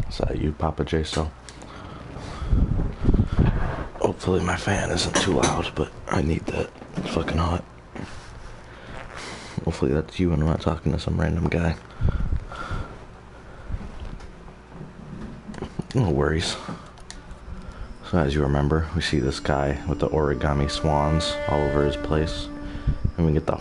Is that you, Papa J-So? Hopefully my fan isn't too loud, but I need that. It's fucking hot. Hopefully that's you and I'm not talking to some random guy. No worries. So as you remember, we see this guy with the origami swans all over his place. And we get the...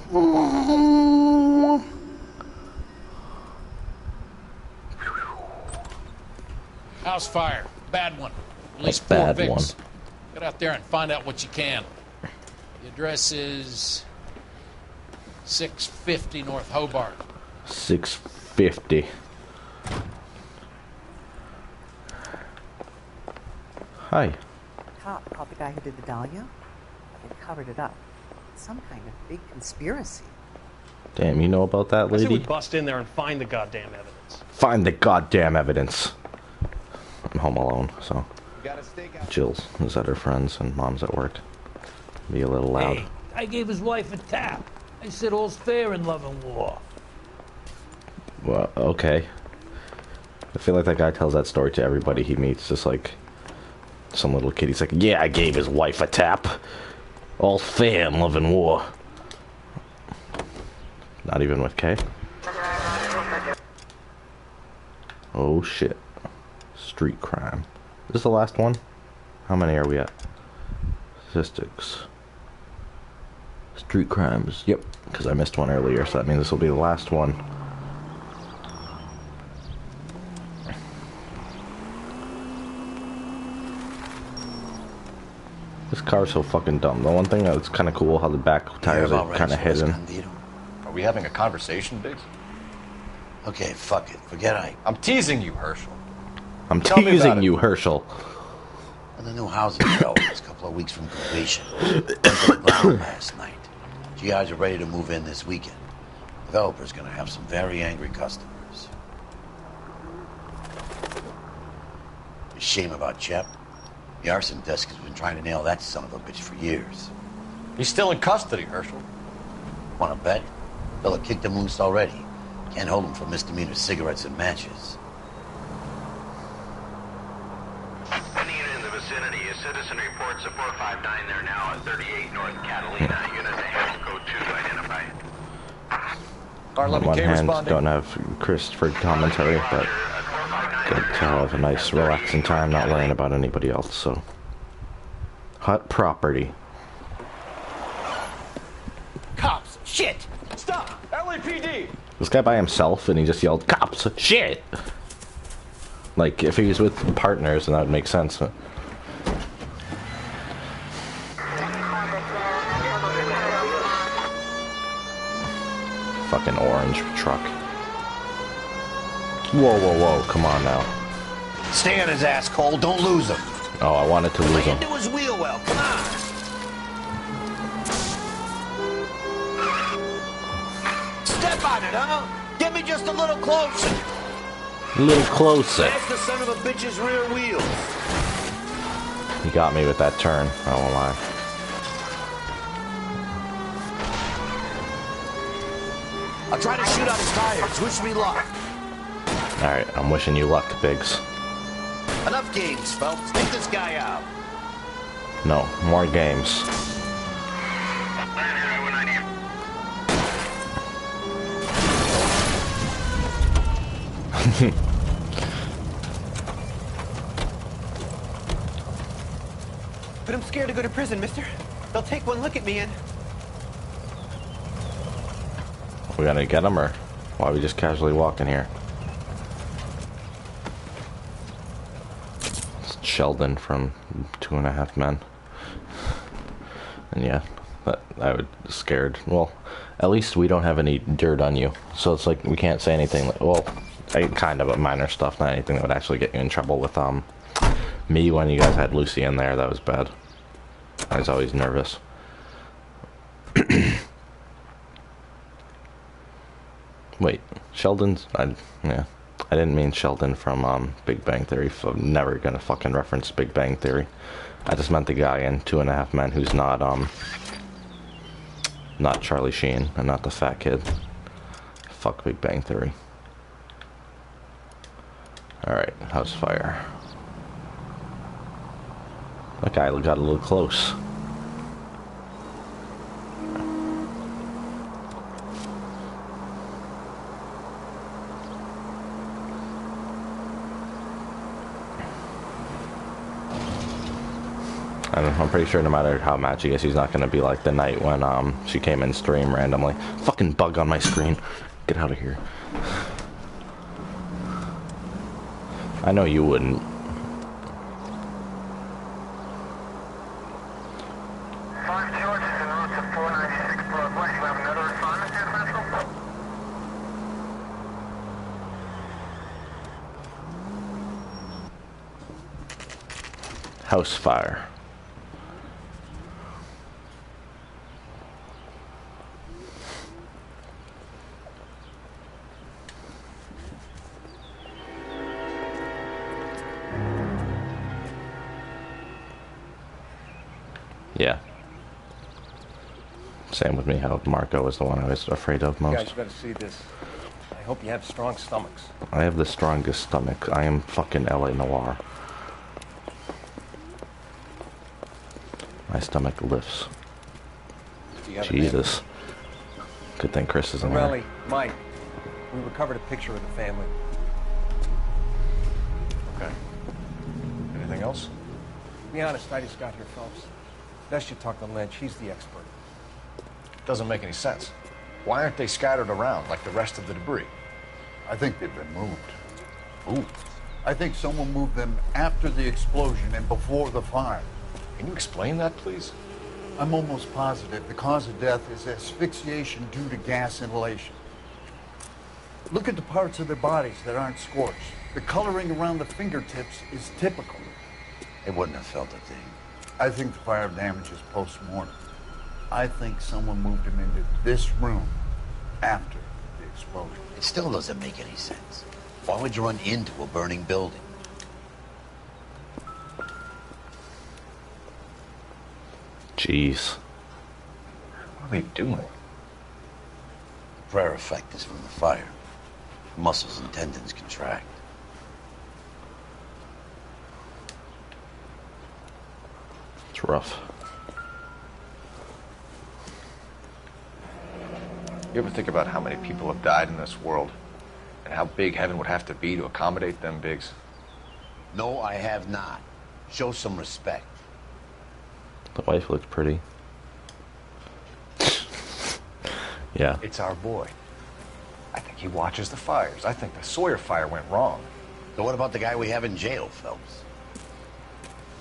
House fire. Bad one. At least A 4 bad victims. one. Get out there and find out what you can. The address is 650 North Hobart. 650. Hi. Cop caught the guy who did the Dahlia. They covered it up. Some kind of big conspiracy. Damn, you know about that, I say we lady? bust in there and find the goddamn evidence. Find the goddamn evidence. I'm home alone, so Jill's is at her friends and Mom's at work. Be a little loud. Hey, I gave his wife a tap. I said all's fair in love and war. Well, okay. I feel like that guy tells that story to everybody he meets, just like some little kid. He's like, yeah, I gave his wife a tap. All fair in love and war. Not even with K. Oh shit. Street crime. Is this the last one? How many are we at? Statistics. Street crimes. Yep, because I missed one earlier, so that means this will be the last one. This car's so fucking dumb. The one thing that's kind of cool, how the back tires are kind of hidden. Are we having a conversation, Biggs? Okay, fuck it. Forget I'm teasing you, Herschel. I'm Tell me teasing about you, Herschel. Well, the new housing development is a couple of weeks from completion. Went to the ground last night. GIs are ready to move in this weekend. Developer's gonna have some very angry customers. A shame about Shep. The arson desk has been trying to nail that son of a bitch for years. He's still in custody, Herschel. Wanna bet? Fella kicked him loose already. Can't hold him for misdemeanor cigarettes and matches. Any unit in the vicinity, a citizen reports a 459 there now at 38 North Catalina. Unit name, code 2 identified. On one hand, don't have Christopher commentary, but good to have a nice relaxing time, not worrying about anybody else, so. Hut property. Cops! Shit! Stop! LAPD! This guy by himself, and he just yelled, cops! Shit! Like, if he was with partners, then that would make sense, but... Fucking orange truck. Whoa, whoa, whoa, come on now. Stay on his ass, Cole. Don't lose him. Oh, I wanted to lose him. Into his wheel well. Come on. Step on it, huh? Get me just a little closer. A little closer. That's the son of a bitch's rear wheel. He got me with that turn, I won't lie. I'll try to shoot out his tires. Wish me luck. Alright, I'm wishing you luck, Biggs. Enough games, Phelps. Take this guy out. No, more games. But I'm scared to go to prison, mister. They'll take one look at me and... We gonna get him, or why are we just casually walking here? It's Sheldon from 2.5 Men. And yeah, I was scared. Well, at least we don't have any dirt on you. So it's like, we can't say anything. Well, kind of a minor stuff, not anything that would actually get you in trouble with, me when you guys had Lucy in there. That was bad. I was always nervous. Wait, Sheldon's... yeah. I didn't mean Sheldon from, Big Bang Theory. So I'm never gonna fucking reference Big Bang Theory. I just meant the guy in 2.5 Men who's not, not Charlie Sheen, and not the fat kid. Fuck Big Bang Theory. Alright, house fire. That guy got a little close. I don't know, I'm pretty sure no matter how mad she gets, he's not gonna be like the night when she came in stream randomly. Fucking bug on my screen. Get out of here. I know you wouldn't. House fire. Yeah. Same with me, how Marco was the one I was afraid of most. You guys better see this. I hope you have strong stomachs. I have the strongest stomach. I am fucking LA Noire. My stomach lifts. Jesus. Good thing Chris isn't here. Morelli, Mike, we recovered a picture of the family. Okay. Anything else? To be honest, I just got here, Phelps. Best you talk to Lynch. He's the expert. Doesn't make any sense. Why aren't they scattered around like the rest of the debris? I think they've been moved. Moved? I think someone moved them after the explosion and before the fire. Can you explain that, please? I'm almost positive the cause of death is asphyxiation due to gas inhalation. Look at the parts of their bodies that aren't scorched. The coloring around the fingertips is typical. They wouldn't have felt a thing. I think the fire damage is post-mortem. I think someone moved him into this room after the explosion. It still doesn't make any sense. Why would you run into a burning building? Jeez. What are they doing? The prayer effect is from the fire. Muscles and tendons contract. It's rough. You ever think about how many people have died in this world? And how big heaven would have to be to accommodate them bigs? No, I have not. Show some respect. The wife looks pretty. Yeah. It's our boy. I think he watches the fires. I think the Sawyer fire went wrong. So what about the guy we have in jail, Phelps?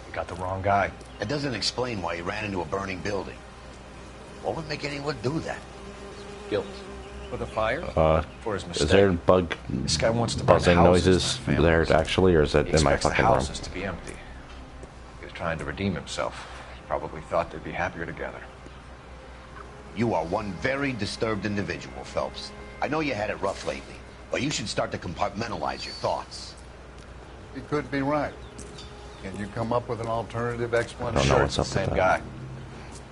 We got the wrong guy. It doesn't explain why he ran into a burning building. What would make anyone do that? Guilt. For the fire? For his mistake. Is there bug This guy wants to burn buzzing houses noises there actually, or is it He in my expects the fucking room? houses to be empty. He was trying to redeem himself. Probably thought they'd be happier together. You are one very disturbed individual, Phelps. I know you had it rough lately, but you should start to compartmentalize your thoughts. He could be right. Can you come up with an alternative I explanation? don't know Sure, what's it's the up with same that. guy.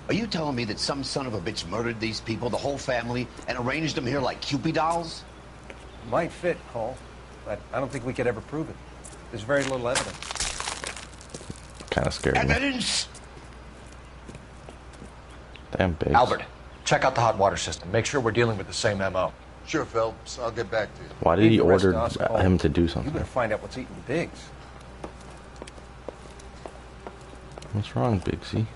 Are you telling me that some son of a bitch murdered these people, the whole family, and arranged them here like Cupid dolls? Might fit, Cole, but I don't think we could ever prove it. There's very little evidence. Kind of scared me. Evidence? Damn big. Albert, check out the hot water system. Make sure we're dealing with the same MO. Sure, Phelps. I'll get back to you. Why did he Leave the rest order to us, Cole. him to do You something? better find out what's eating Biggs. What's wrong, Bigsy?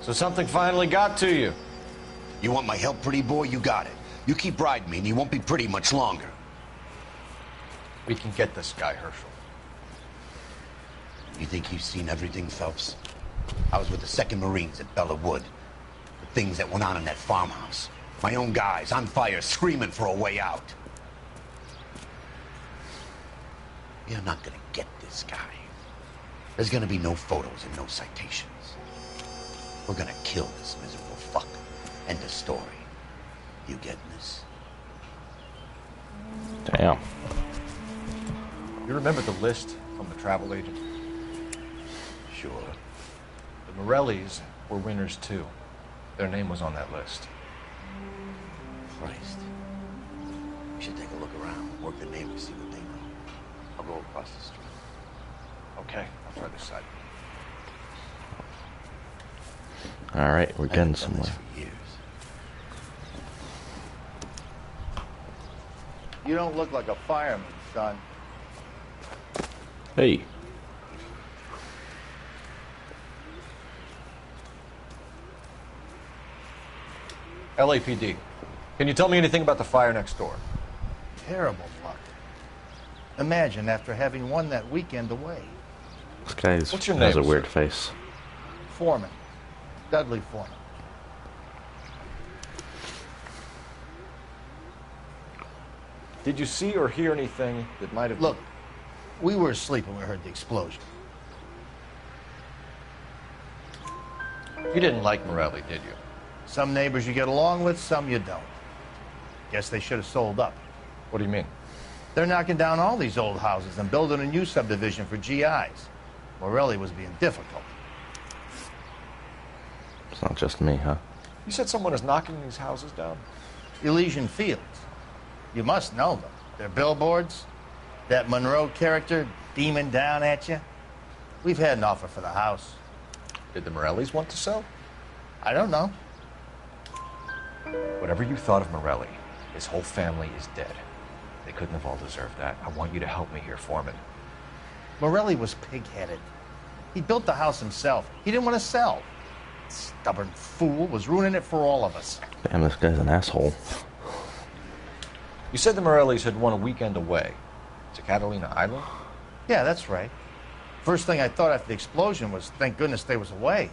So something finally got to you. You want my help, pretty boy? You got it. You keep riding me and you won't be pretty much longer. We can get this guy, Herschel. You think you've seen everything, Phelps? I was with the 2nd Marines at Bella Wood. The things that went on in that farmhouse. My own guys on fire, screaming for a way out. You're not gonna get this guy. There's gonna be no photos and no citations. We're gonna kill this miserable fuck. End of story. You getting this? Damn. You remember the list from the travel agent? Sure. The Morellis were winners too. Their name was on that list. Christ. We should take a look around, work the neighbors, see what they know. I'll go across the street. Okay, I'll try this side. All right, we're I getting haven't done somewhere. this for years. You don't look like a fireman, son. Hey. LAPD. Can you tell me anything about the fire next door? Terrible luck. Imagine after having won that weekend away. This guy What's your has a name, weird sir? face. Foreman. Dudley Foreman. Did you see or hear anything that might have... Look, we were asleep when we heard the explosion. You didn't like Morelli, did you? Some neighbors you get along with, some you don't. Guess they should have sold up. What do you mean? They're knocking down all these old houses and building a new subdivision for GIs. Morelli was being difficult. It's not just me, huh? You said someone is knocking these houses down? Elysian Fields. You must know them. Their billboards, that Monroe character beaming down at you. We've had an offer for the house. Did the Morellis want to sell? I don't know. Whatever you thought of Morelli, his whole family is dead. They couldn't have all deserved that. I want you to help me here, Foreman. Morelli was pig-headed. He built the house himself. He didn't want to sell. Stubborn fool was ruining it for all of us. Damn, this guy's an asshole. You said the Morellis had won a weekend away to Catalina Island? Yeah, that's right. First thing I thought after the explosion was, thank goodness they was away.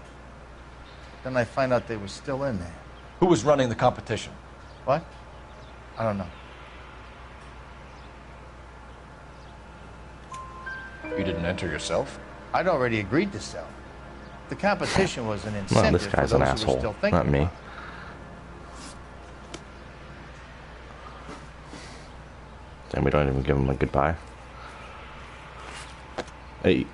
Then I find out they was still in there. Who was running the competition? What? I don't know. You didn't enter yourself? I'd already agreed to sell. The competition was an Well, incentive this for guy's those an who were asshole, still thinking not me. about it. And we don't even give him a goodbye. Hey.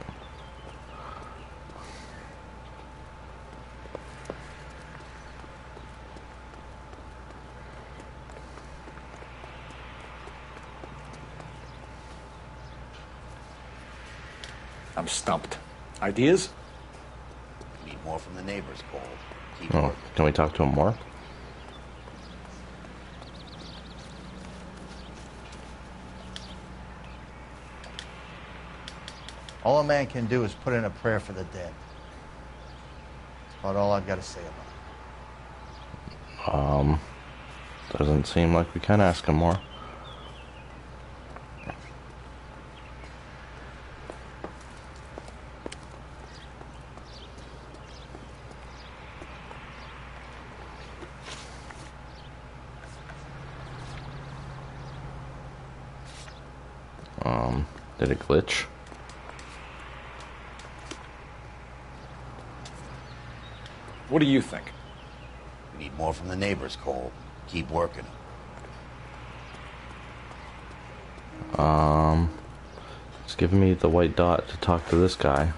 I'm stumped. Ideas? Need more from the neighbors, Cole. Keep Oh, working. can we talk to him more? All a man can do is put in a prayer for the dead. That's about all I've got to say about it. Doesn't seem like we can ask him more. Did it glitch? What do you think? We need more from the neighbors, Cole. Keep working. It's giving me the white dot to talk to this guy.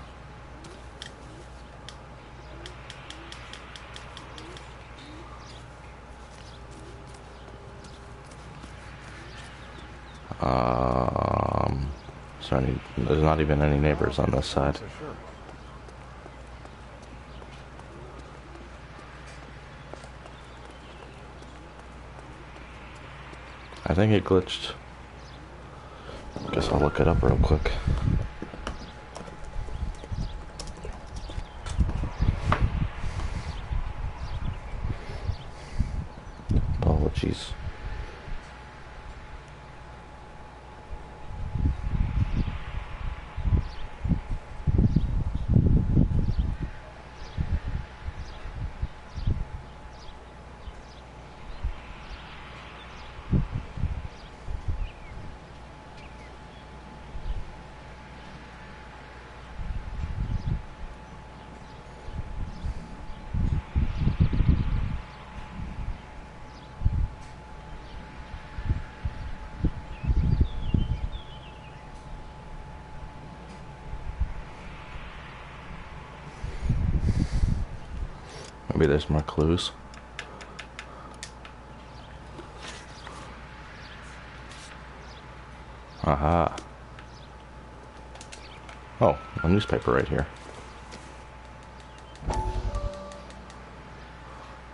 There's not even any neighbors on this side. I think it glitched. Guess I'll look it up real quick. Apologies. Maybe there's more clues. Aha. Oh, a newspaper right here.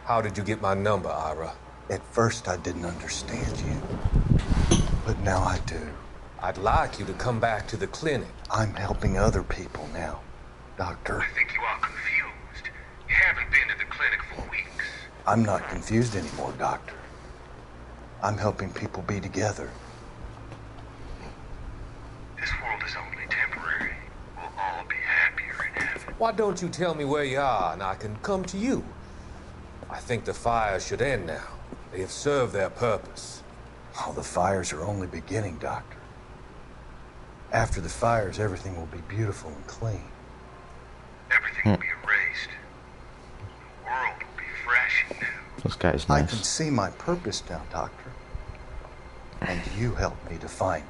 How did you get my number, Ira? At first, I didn't understand you, but now I do. I'd like you to come back to the clinic. I'm helping other people now, Doctor. I think you are confused. You haven't been to the clinic for weeks. I'm not confused anymore, Doctor. I'm helping people be together. This world is only temporary. We'll all be happier in heaven. Why don't you tell me where you are and I can come to you? I think the fires should end now. They have served their purpose. Oh, the fires are only beginning, Doctor. After the fires, everything will be beautiful and clean. Everything will be erased. The world will be fresh and new. This guy's I nice. can see my purpose now, Doctor. And you helped me to find it.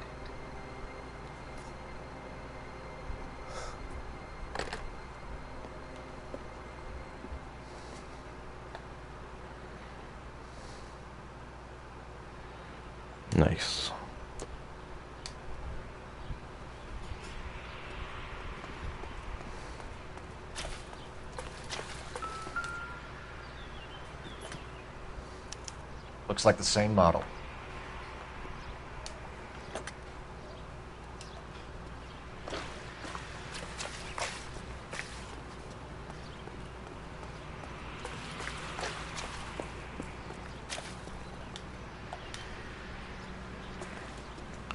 Nice. Looks like the same model.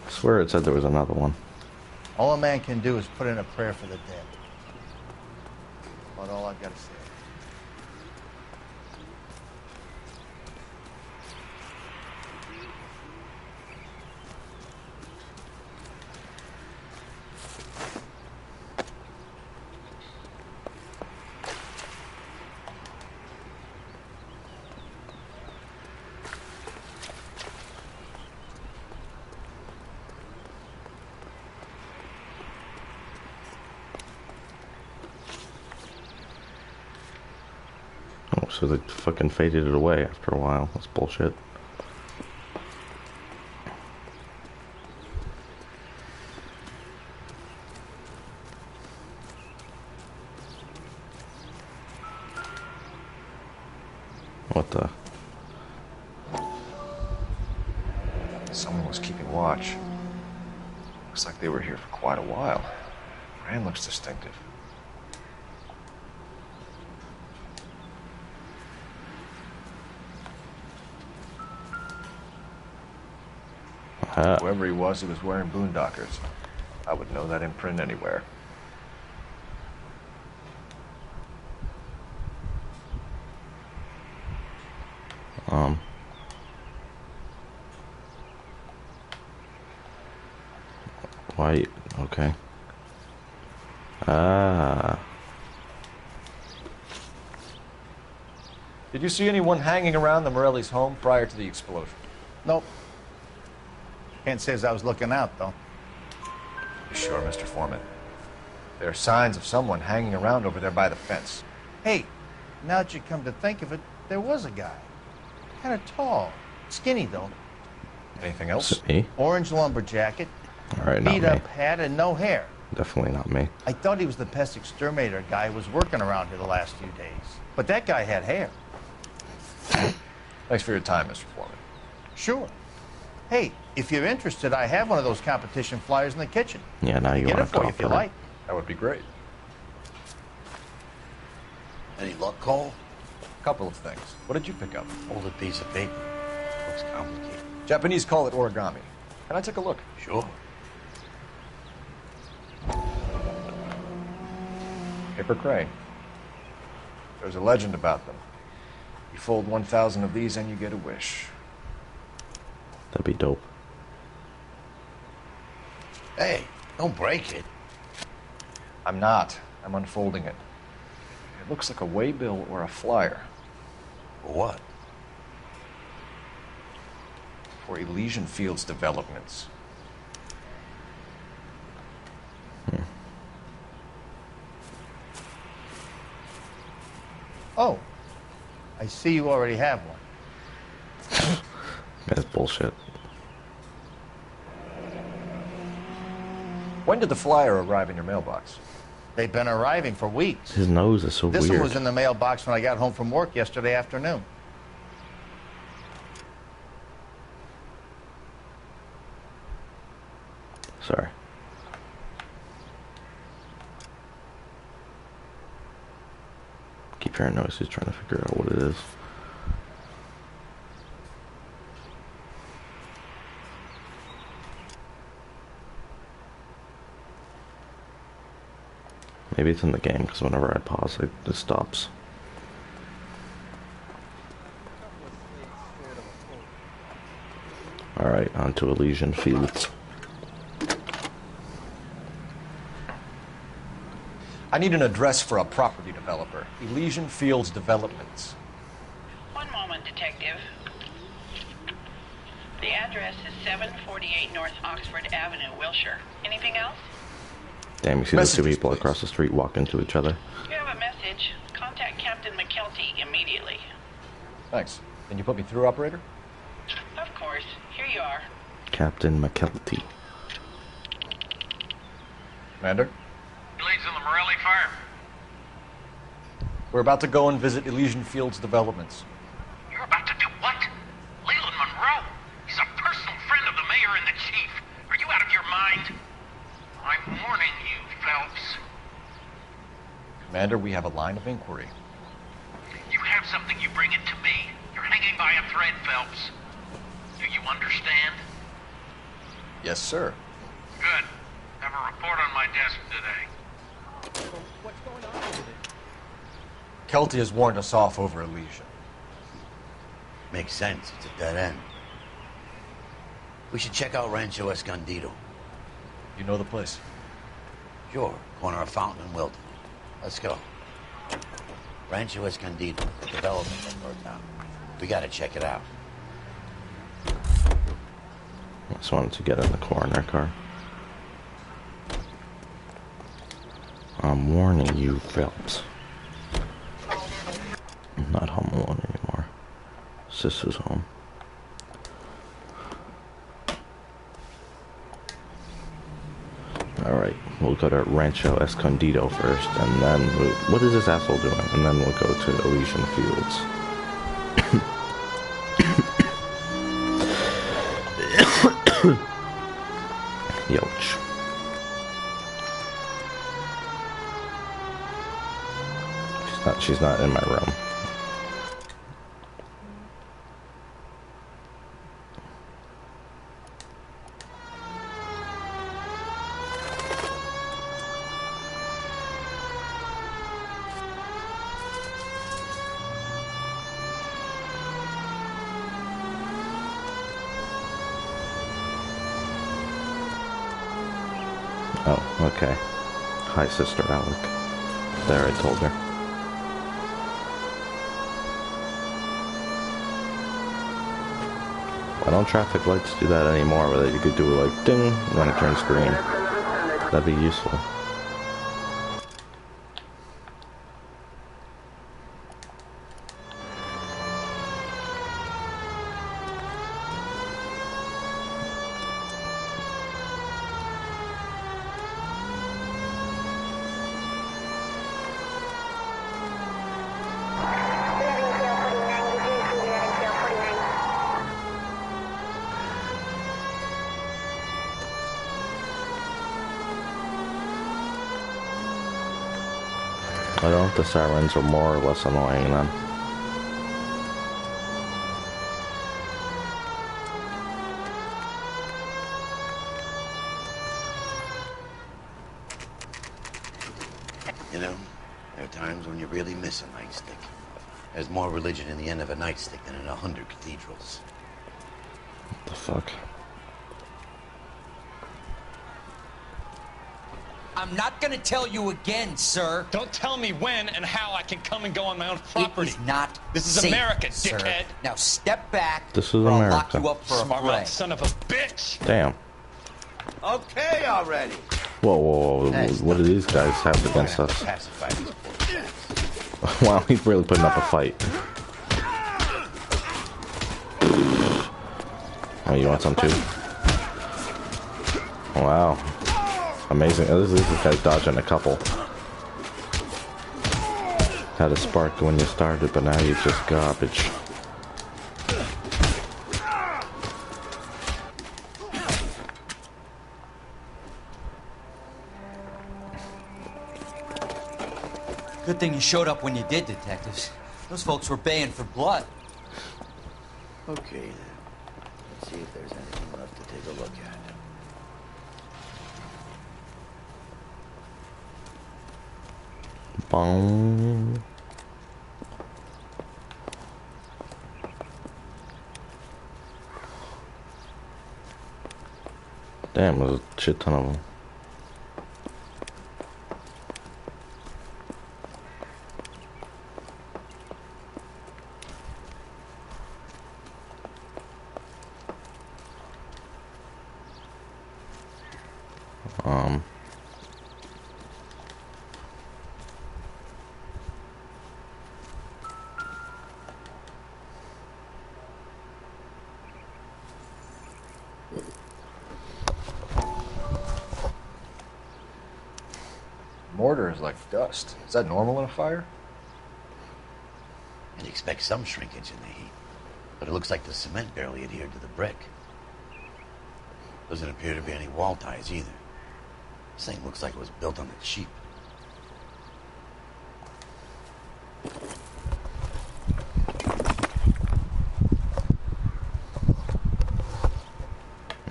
I swear it said there was another one. All a man can do is put in a prayer for the dead. About all I've got to say. Oh, so they fucking faded it away after a while. That's bullshit. What the? Someone was keeping watch. Looks like they were here for quite a while. Brand looks distinctive. Whoever he was wearing boondockers. I would know that imprint anywhere. Why? Okay. Ah. Did you see anyone hanging around the Morelli's home prior to the explosion? Nope. Can't say as I was looking out, though. You sure, Mr. Foreman? There are signs of someone hanging around over there by the fence. Hey, now that you come to think of it, there was a guy. Kind of tall. Skinny, though. Anything else? Is it me? Orange lumber jacket. Alright, not Beat me. up hat and no hair. Definitely not me. I thought he was the pest exterminator guy who was working around here the last few days. But that guy had hair. Thanks for your time, Mr. Foreman. Sure. Hey, if you're interested, I have one of those competition flyers in the kitchen. Yeah, now you Get want it to for you talk if you to her. like. That would be great. Any luck, Cole? Couple of things. What did you pick up? Hold a piece of paper. Looks complicated. Japanese call it origami. Can I take a look? Sure. Paper crane. There's a legend about them. You fold 1,000 of these and you get a wish. That'd be dope. Hey, don't break it. I'm not. I'm unfolding it. It looks like a waybill or a flyer. For what? For Elysian Fields developments. Oh, I see you already have one. That's bullshit. When did the flyer arrive in your mailbox? They've been arriving for weeks. His nose is so This weird. one was in the mailbox when I got home from work yesterday afternoon. Sorry. Keep hearing noises, trying to figure out what it is. Maybe it's in the game, because whenever I pause, it just stops. Alright, on to Elysian Fields. I need an address for a property developer. Elysian Fields Developments. One moment, Detective. The address is 748 North Oxford Avenue, Wilshire. Anything else? Damn, you see those two people across the street walk into each other. You have a message. Contact Captain McKelty immediately. Thanks. Can you put me through, operator? Of course. Here you are. Captain McKelty. Commander? Leads in the Morelli fire. We're about to go and visit Elysian Fields Developments. You're about to do what? Leland Monroe? He's a personal friend of the mayor and the chief. Are you out of your mind? I'm warning you, Phelps. Commander, we have a line of inquiry. You have something, you bring it to me. You're hanging by a thread, Phelps. Do you understand? Yes, sir. Good. Have a report on my desk today. What's going on over there? Kelty has warned us off over Elysian. Makes sense. It's a dead end. We should check out Rancho Escondido. You know the place? Sure. Corner of Fountain and Wilton. Let's go. Rancho Escondido, the development that burned down. We gotta check it out. I just wanted to get in the coroner car. I'm warning you, Phelps. I'm not home alone anymore. Sister's home. Alright, we'll go to Rancho Escondido first, and then what is this asshole doing? And then we'll go to Elysian Fields. Youch. She's not in my room. Oh, okay. Hi, Sister Alec. There, I told her. Why don't traffic lights do that anymore, where you could do like ding when it turns green? That'd be useful. I don't know if the sirens are more or less annoying then. You know, there are times when you really miss a nightstick. There's more religion in the end of a nightstick than in 100 cathedrals. What the fuck? I'm not gonna tell you again, sir. Don't tell me when and how I can come and go on my own property. It is not This is safe, America, sir. dickhead. Now step back. This is or I'll America. lock you up for Smart a mouth fray. son of a bitch. Damn. Okay already. Whoa, whoa, whoa. What do these guys have against us? Pacify these poor cats. Wow, he's really putting up a fight. Oh, you want some too? Wow. Amazing. Oh, this guy's dodging a couple. Had a spark when you started, but now you just garbage. Good thing you showed up when you did, detectives. Those folks were baying for blood. Okay, then. Let's see if there's anything left to take a look at. Bong. Damn, there's a shit ton of them. Mortar is like dust. Is that normal in a fire? You'd expect some shrinkage in the heat, but it looks like the cement barely adhered to the brick. Doesn't appear to be any wall ties either. This thing looks like it was built on the cheap.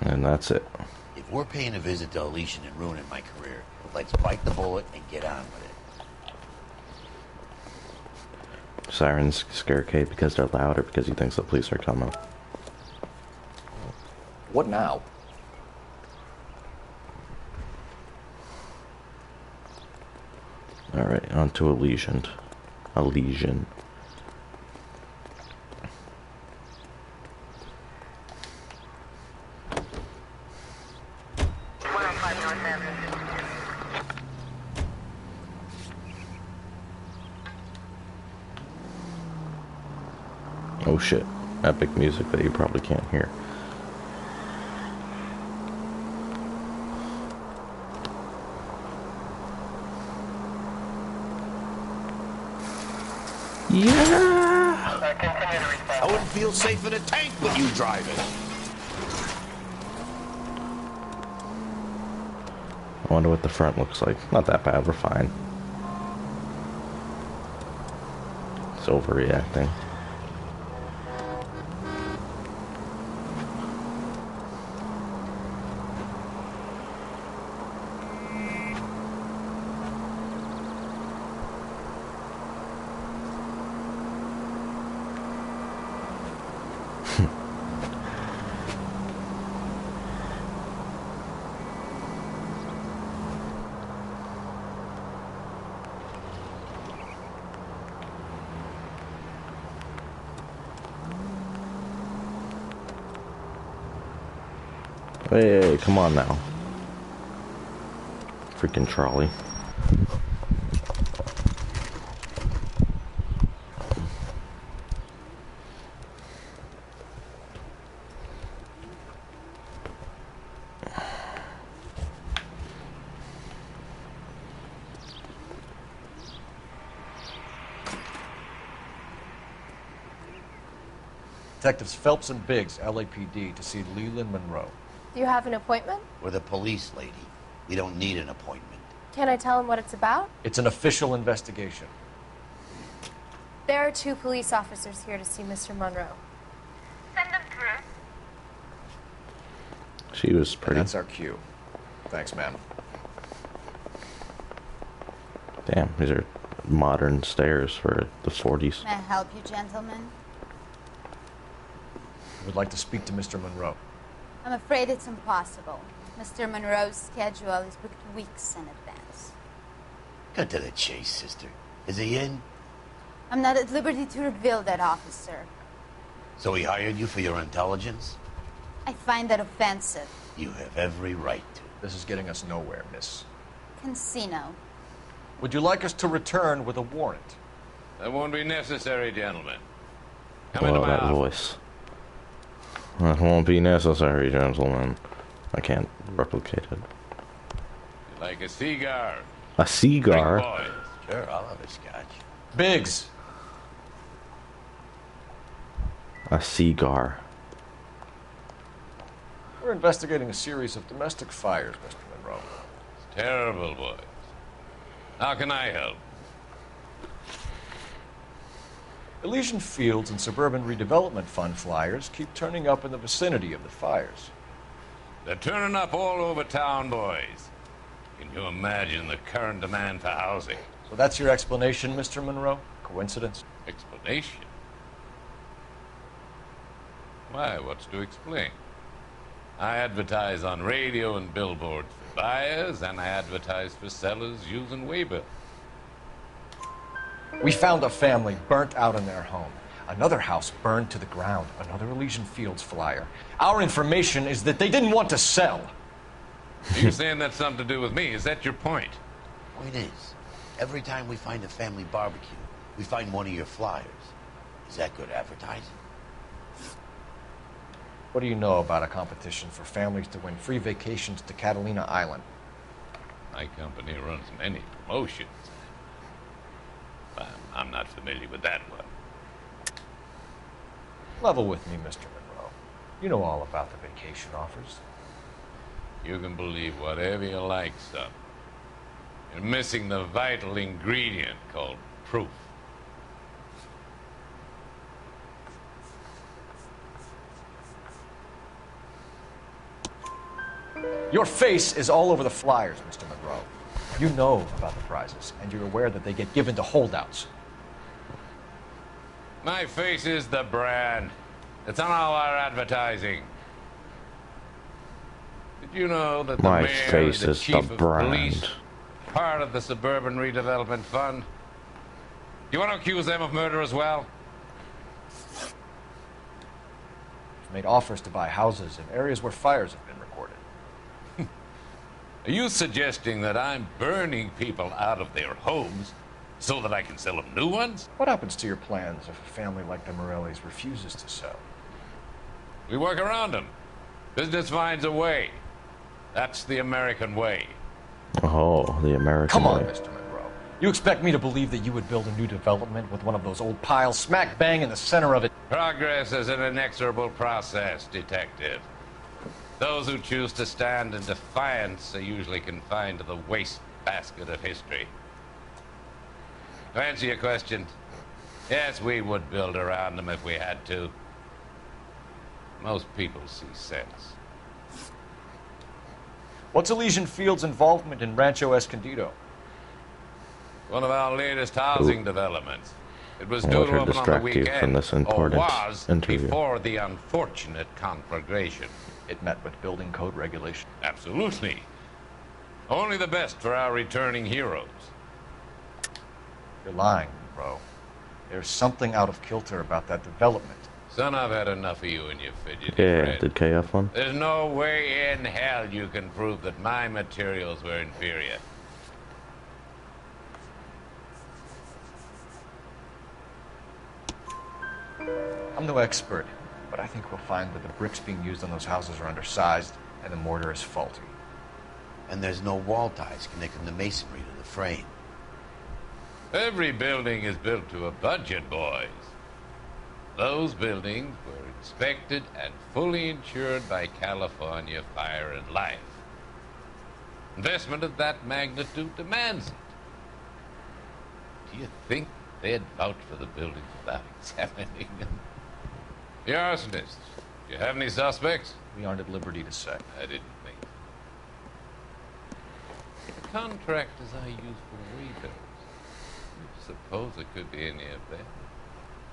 And that's it. If we're paying a visit to Elysian and ruining my career, let's bite the bullet and get on with it. Sirens scare Kate because they're loud or because he thinks the police are coming. What now? Alright, on to Elysian. Elysian. Oh shit. Epic music that you probably can't hear. Yeah! I wouldn't feel safe in a tank with you driving. I wonder what the front looks like. Not that bad, we're fine. It's overreacting. Hey, come on now. Freaking trolley. Detectives Phelps and Biggs, LAPD, to see Leland Monroe. Do you have an appointment? We're the police, lady. We don't need an appointment. Can I tell him what it's about? It's an official investigation. There are 2 police officers here to see Mr. Monroe. Send them through. She was pretty. And that's our cue. Thanks, ma'am. Damn, these are modern stairs for the 40s. May I help you, gentlemen? I would like to speak to Mr. Monroe. I'm afraid it's impossible. Mr. Monroe's schedule is booked weeks in advance. Cut to the chase, sister. Is he in? I'm not at liberty to reveal that, officer. So he hired you for your intelligence? I find that offensive. You have every right to. This is getting us nowhere, miss. Casino. Would you like us to return with a warrant? That won't be necessary, gentlemen. Come Oh, into my that office. voice. That won't be necessary, gentlemen. I can't replicate it. Like a cigar. A cigar? Boys. Sure, I'll have a scotch. Biggs! A cigar. We're investigating a series of domestic fires, Mr. Monroe. It's terrible, boys. How can I help? Elysian Fields and Suburban Redevelopment Fund flyers keep turning up in the vicinity of the fires. They're turning up all over town, boys. Can you imagine the current demand for housing? So that's your explanation, Mr. Monroe? Coincidence? Explanation? Why, what's to explain? I advertise on radio and billboards for buyers, and I advertise for sellers using waybill. We found a family burnt out in their home. Another house burned to the ground. Another Elysian Fields flyer. Our information is that they didn't want to sell. You're saying that's something to do with me? Is that your point? Point is, every time we find a family barbecue, we find one of your flyers. Is that good advertising? What do you know about a competition for families to win free vacations to Catalina Island? My company runs many promotions. I'm not familiar with that one. Level with me, Mr. Monroe. You know all about the vacation offers. You can believe whatever you like, son. You're missing the vital ingredient called proof. Your face is all over the flyers, Mr. Monroe. You know about the prizes, and you're aware that they get given to holdouts. My face is the brand. It's on all our advertising. Did you know that the My mayor face the is chief the of brand. police, part of the Suburban Redevelopment Fund? You want to accuse them of murder as well? You've made offers to buy houses in areas where fires have been recorded. Are you suggesting that I'm burning people out of their homes so that I can sell them new ones? What happens to your plans if a family like the Morellis refuses to sell? We work around them. Business finds a way. That's the American way. Oh, the American Come on, way. Mr. Monroe. You expect me to believe that you would build a new development with one of those old piles smack bang in the center of it? Progress is an inexorable process, detective. Those who choose to stand in defiance are usually confined to the wastebasket of history. To answer your question, yes, we would build around them if we had to. Most people see sense. What's Elysian Fields' involvement in Rancho Escondido? One of our latest housing developments. It was What due would to her open on the distract you weekend, from this or important was interview? before the unfortunate conflagration. It met with building code regulation. Absolutely. Only the best for our returning heroes. You're lying, bro. There's something out of kilter about that development. Son, I've had enough of you and your fidgety Yeah, friend. did KF one? There's no way in hell you can prove that my materials were inferior. I'm no expert, but I think we'll find that the bricks being used on those houses are undersized and the mortar is faulty. And there's no wall ties connecting the masonry to the frame. Every building is built to a budget, boys. Those buildings were inspected and fully insured by California Fire and Life. Investment of that magnitude demands it. Do you think they'd vouch for the buildings without examining them? The arsonists, do you have any suspects? We aren't at liberty to say. I didn't think. The contractors I use for rebuilds. Suppose it could be any of them.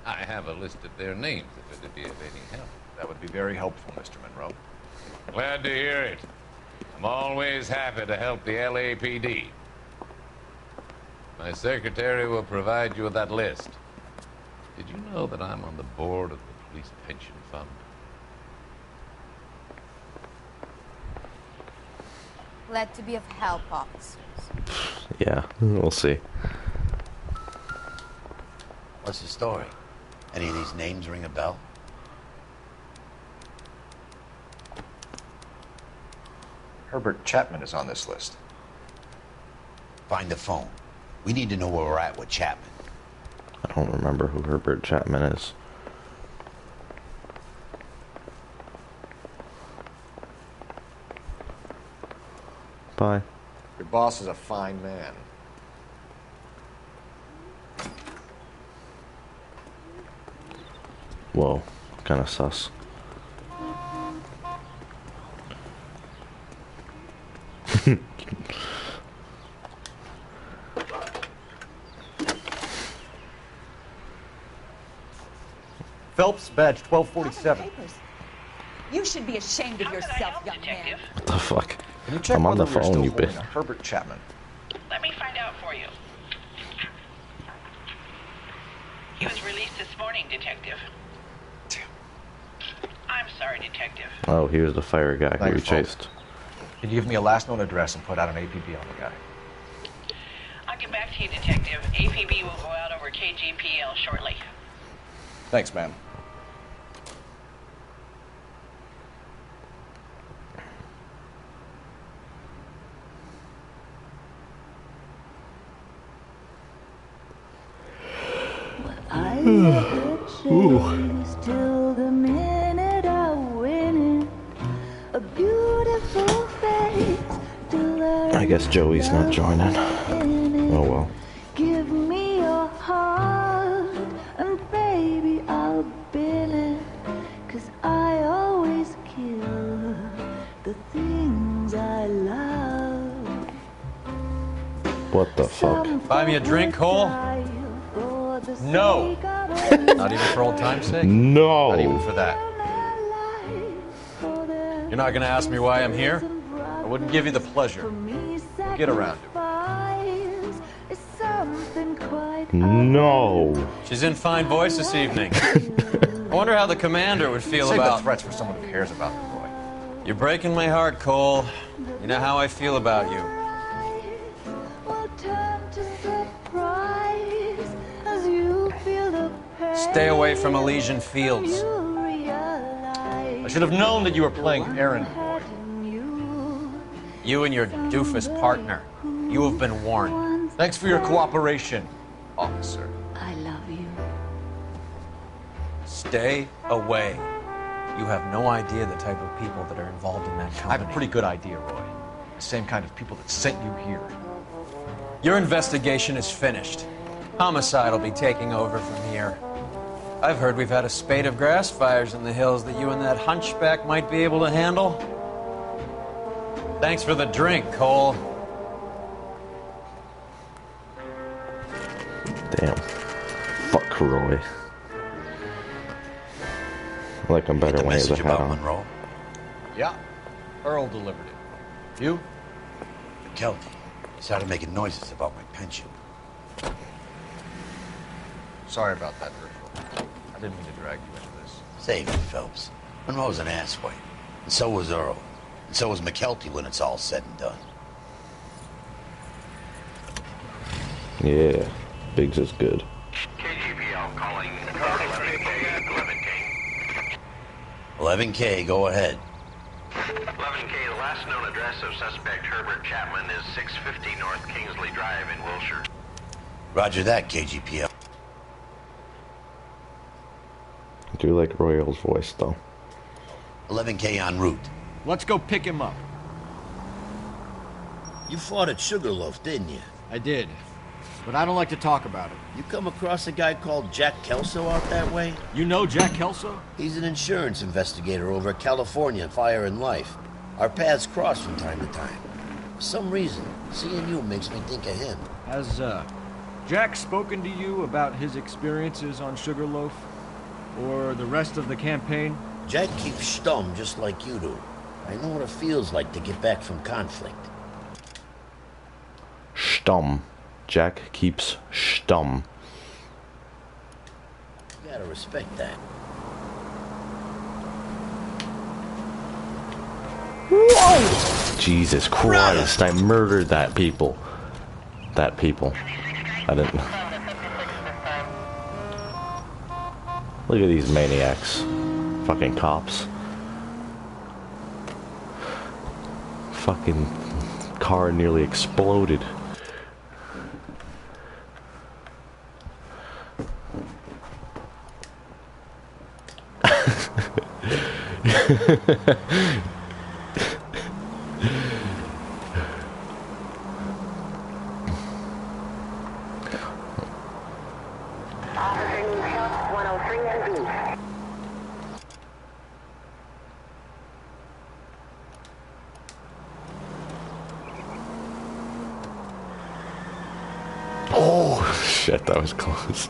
I have a list of their names if it'd be of any help. That would be very helpful, Mr. Monroe. Glad to hear it. I'm always happy to help the LAPD. My secretary will provide you with that list. Did you know that I'm on the board of the police pension fund? Glad to be of help, officers. Yeah, we'll see. What's the story? Any of these names ring a bell? Herbert Chapman is on this list. Find the phone. We need to know where we're at with Chapman. I don't remember who Herbert Chapman is. Bye. Your boss is a fine man. Whoa, kind of sus. Phelps, badge 1247. You should be ashamed of yourself, young man. What the fuck? Can you check I'm on the whether we're phone, still you holding bitch. a Herbert Chapman? Let me find out for you. He was released this morning, Detective. I'm sorry, Detective. Oh, he was the fire guy who Thank we you, folks. chased. Can you give me a last known address and put out an APB on the guy? I'll get back to you, Detective. APB will go out over KGPL shortly. Thanks, ma'am. I never chase till the minute I win it. A beautiful face till I guess Joey's not joining. Oh well. give me your heart and baby I'll bill it. 'Cause I always kill the things I love. What the fuck? Buy me a drink, Cole? No. Not even for old time's sake? No. Not even for that. You're not gonna ask me why I'm here? I wouldn't give you the pleasure. Get around it. No. She's in fine voice this evening. I wonder how the commander would feel Save about the threats for someone who cares about the boy. You're breaking my heart, Cole. You know how I feel about you. Stay away from Elysian Fields. I should have known that you were playing errand boy. You and your doofus partner. You have been warned. Thanks for your cooperation, officer. I love you. Stay away. You have no idea the type of people that are involved in that company. I have a pretty good idea, Roy. The same kind of people that sent you here. Your investigation is finished. Homicide will be taking over from here. I've heard we've had a spate of grass fires in the hills that you and that hunchback might be able to handle. Thanks for the drink, Cole. Damn. Fuck Roy. I like him better when he has a hat on. Monroe? Yeah. Earl delivered it. You? McKelty. He started making noises about my pension. Sorry about that, Herschel. I didn't mean to drag you into this. Save it, Phelps. Monroe's an asswipe. And so was Earl. And so was McKelty when it's all said and done. Yeah. Biggs is good. KGPL calling 11K. 11K, go ahead. 11K, the last known address of suspect Herbert Chapman is 650 North Kingsley Drive in Wilshire. Roger that, KGPL. I do like Royal's voice, though. 11K en route. Let's go pick him up. You fought at Sugarloaf, didn't you? I did. But I don't like to talk about it. You come across a guy called Jack Kelso out that way? You know Jack Kelso? He's an insurance investigator over at California Fire and Life. Our paths cross from time to time. For some reason, seeing you makes me think of him. Has, Jack spoken to you about his experiences on Sugarloaf? Or the rest of the campaign? Jack keeps stum just like you do. I know what it feels like to get back from conflict. Stum. Jack keeps stum. You gotta respect that. Whoa! Jesus Christ, I murdered that people. That people. I didn't... Look at these maniacs. Fucking cops. fucking car nearly exploded. Oh shit, that was close.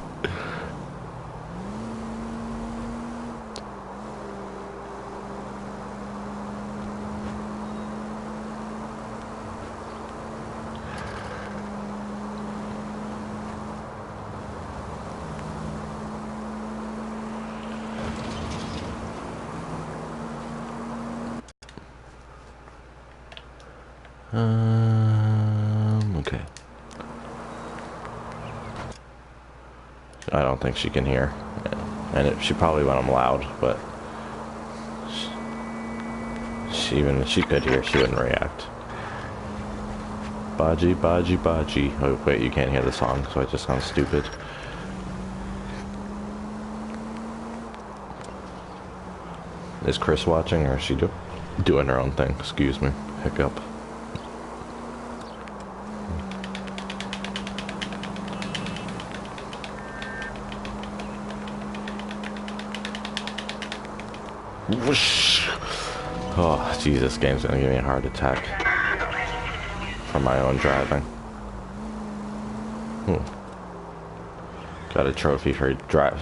Okay. I don't think she can hear, and she probably when I'm loud, but she could hear, she wouldn't react. Baji, baji, baji. Oh wait, you can't hear the song, so it just sounds stupid. Is Chris watching, or is she doing her own thing? Excuse me. Hiccup. Whoosh. Oh, Jesus, this game's gonna give me a heart attack from my own driving. Got a trophy for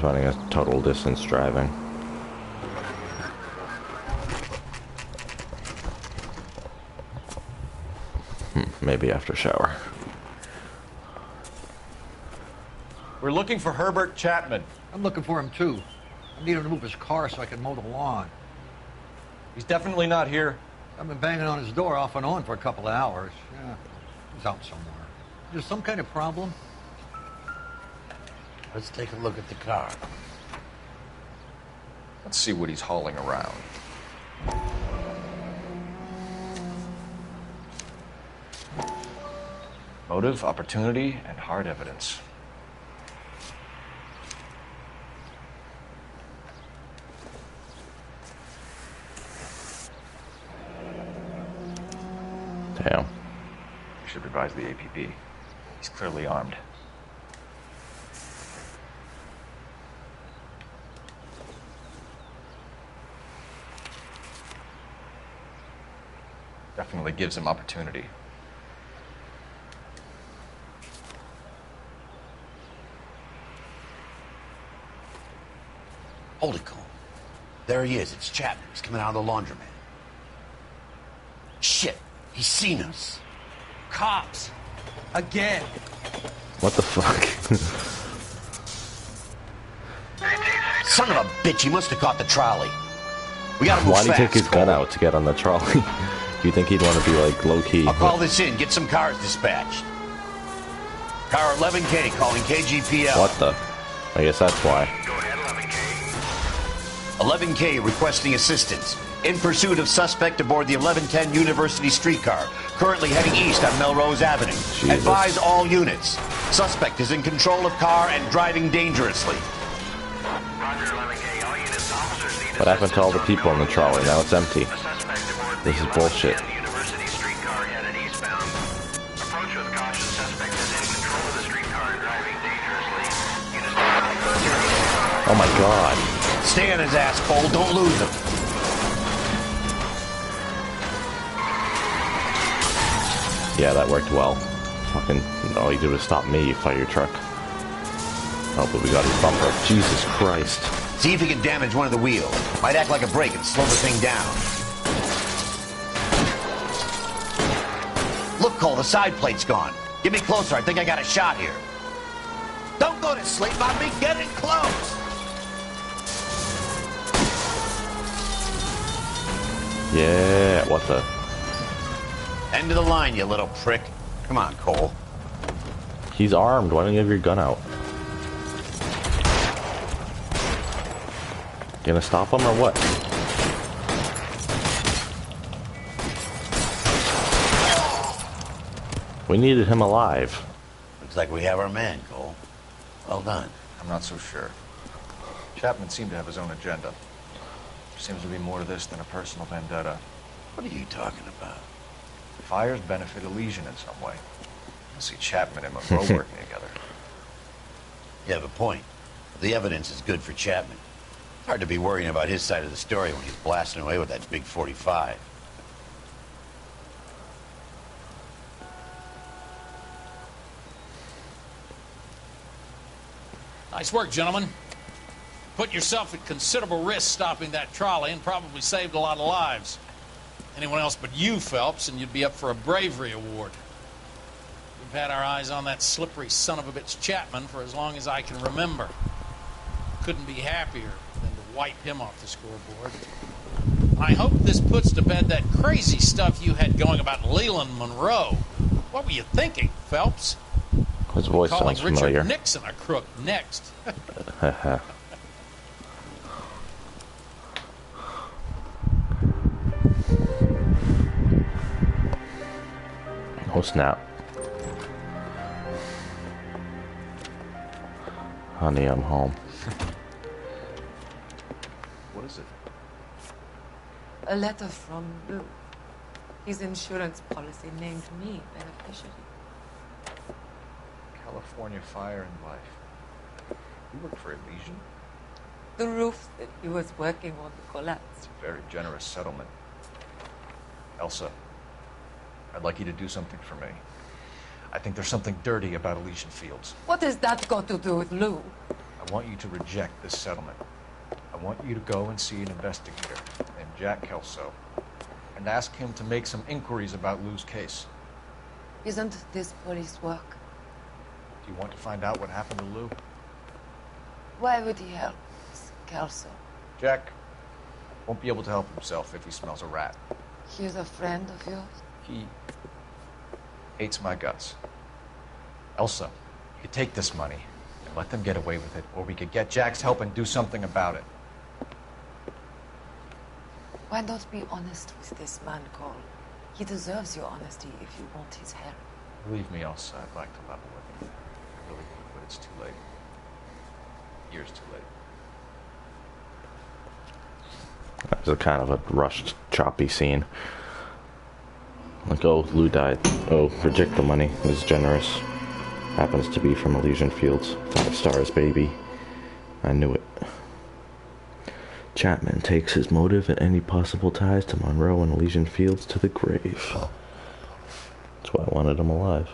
running a total distance driving. Maybe after shower. We're looking for Herbert Chapman. I'm looking for him too. I need him to move his car so I can mow the lawn. He's definitely not here. I've been banging on his door off and on for a couple of hours. Yeah, he's out somewhere. There's some kind of problem? Let's take a look at the car. Let's see what he's hauling around. Motive, opportunity, and hard evidence. Damn. You should advise the APB. He's clearly armed. Definitely gives him opportunity. Hold it, Cole. There he is. It's Chapman. He's coming out of the laundromat. Shit. He's seen us. Cops. Again. What the fuck? Son of a bitch. He must have caught the trolley. We gotta move Why'd he fast, take his Cole. gun out to get on the trolley? Do you think he'd want to be like low-key? I'll call this in. Get some cars dispatched. Car 11K calling KGPL. What the? I guess that's why. 11K requesting assistance. In pursuit of suspect aboard the 1110 University streetcar. Currently heading east on Melrose Avenue. Jesus. Advise all units. Suspect is in control of car and driving dangerously. What happened to all the people in the trolley? Now it's empty. This is bullshit. Oh my god. Stay on his ass, Cole. Don't lose him. Yeah, that worked well. Fucking, all you did was stop me, you fire truck. Oh, but we got his bumper. Jesus Christ. See if he can damage one of the wheels. Might act like a brake and slow the thing down. Look, Cole, the side plate's gone. Get me closer. I think I got a shot here. Don't go to sleep on me. Get in close. Yeah, what the? End of the line, you little prick. Come on, Cole. He's armed. Why don't you have your gun out? Gonna stop him or what? We needed him alive. Looks like we have our man, Cole. Well done. I'm not so sure. Chapman seemed to have his own agenda. There seems to be more to this than a personal vendetta. What are you talking about? Fires benefit Elysian in some way. I see Chapman and Monroe working together. You have a point. The evidence is good for Chapman. It's hard to be worrying about his side of the story when he's blasting away with that big 45. Nice work, gentlemen. Put yourself at considerable risk stopping that trolley and probably saved a lot of lives. Anyone else but you, Phelps, and you'd be up for a bravery award. We've had our eyes on that slippery son of a bitch Chapman for as long as I can remember. Couldn't be happier than to wipe him off the scoreboard. I hope this puts to bed that crazy stuff you had going about Leland Monroe. What were you thinking, Phelps? His voice Calling sounds familiar. Richard Nixon a crook next. Oh snap. Honey, I'm home. What is it? A letter from Lou. His insurance policy named me beneficiary. California Fire and Life. You work for Elysian? The roof that he was working on collapsed. It's a very generous settlement. Elsa, I'd like you to do something for me. I think there's something dirty about Elysian Fields. What has that got to do with Lou? I want you to reject this settlement. I want you to go and see an investigator named Jack Kelso and ask him to make some inquiries about Lou's case. Isn't this police work? Do you want to find out what happened to Lou? Why would he help Kelso? Jack won't be able to help himself if he smells a rat. He's a friend of yours? He hates my guts. Elsa, you could take this money and let them get away with it, or we could get Jack's help and do something about it. Why not be honest with this man, Cole? He deserves your honesty if you want his help. Believe me, Elsa, I'd like to level with him. I really would, but it's too late. Years too late. That was a kind of a rushed, choppy scene. Like, oh, Lou died. Oh, reject the money. It was generous. Happens to be from Elysian Fields. 5 stars, baby. I knew it. Chapman takes his motive and any possible ties to Monroe and Elysian Fields to the grave. That's why I wanted him alive.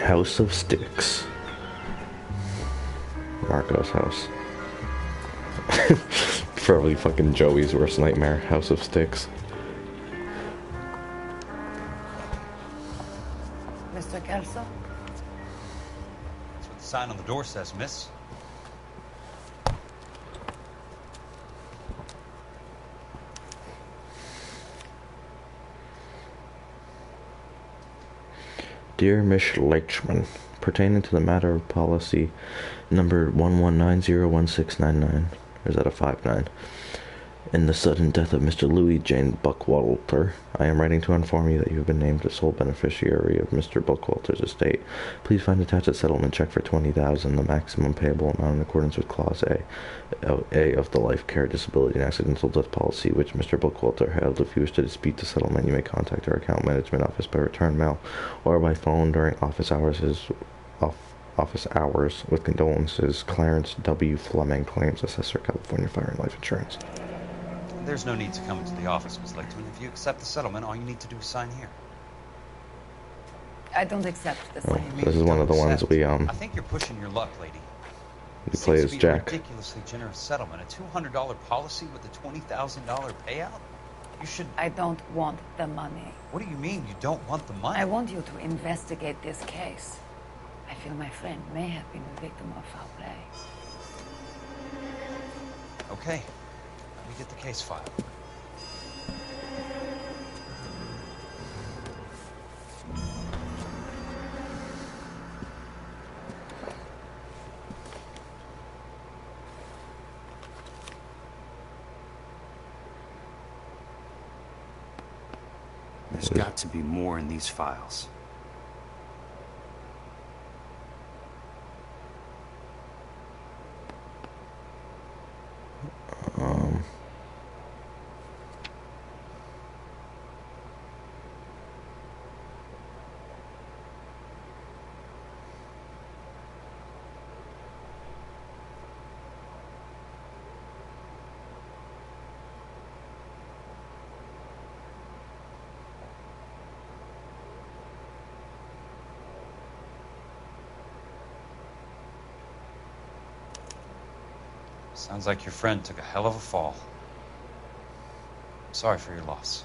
House of Sticks. Marco's house. Probably fucking Joey's worst nightmare. House of Sticks. Mr. Kelso? That's what the sign on the door says, miss. Dear Miss Leichman, pertaining to the matter of policy number 11901699, or is that a 59? In the sudden death of Mr. Louis Jane Buckwalter, I am writing to inform you that you have been named the sole beneficiary of Mr. Buckwalter's estate. Please find attached a settlement check for $20,000, the maximum payable amount in accordance with Clause A of the Life Care, Disability, and Accidental Death Policy, which Mr. Buckwalter held. If you wish to dispute the settlement, you may contact our account management office by return mail or by phone during office hours. Office hours. With condolences, Clarence W. Fleming, Claims Assessor, California Fire and Life Insurance. There's no need to come into the office, Miss Leighton. If you accept the settlement, all you need to do is sign here. I don't accept the same. This is one of the ones we I think you're pushing your luck, lady. we play as Jack. A ridiculously generous settlement. A $200 policy with a $20,000 payout? You should... I don't want the money. What do you mean you don't want the money? I want you to investigate this case. I feel my friend may have been a victim of foul play. Okay. Let me get the case file. There's got to be more in these files. Sounds like your friend took a hell of a fall. Sorry for your loss.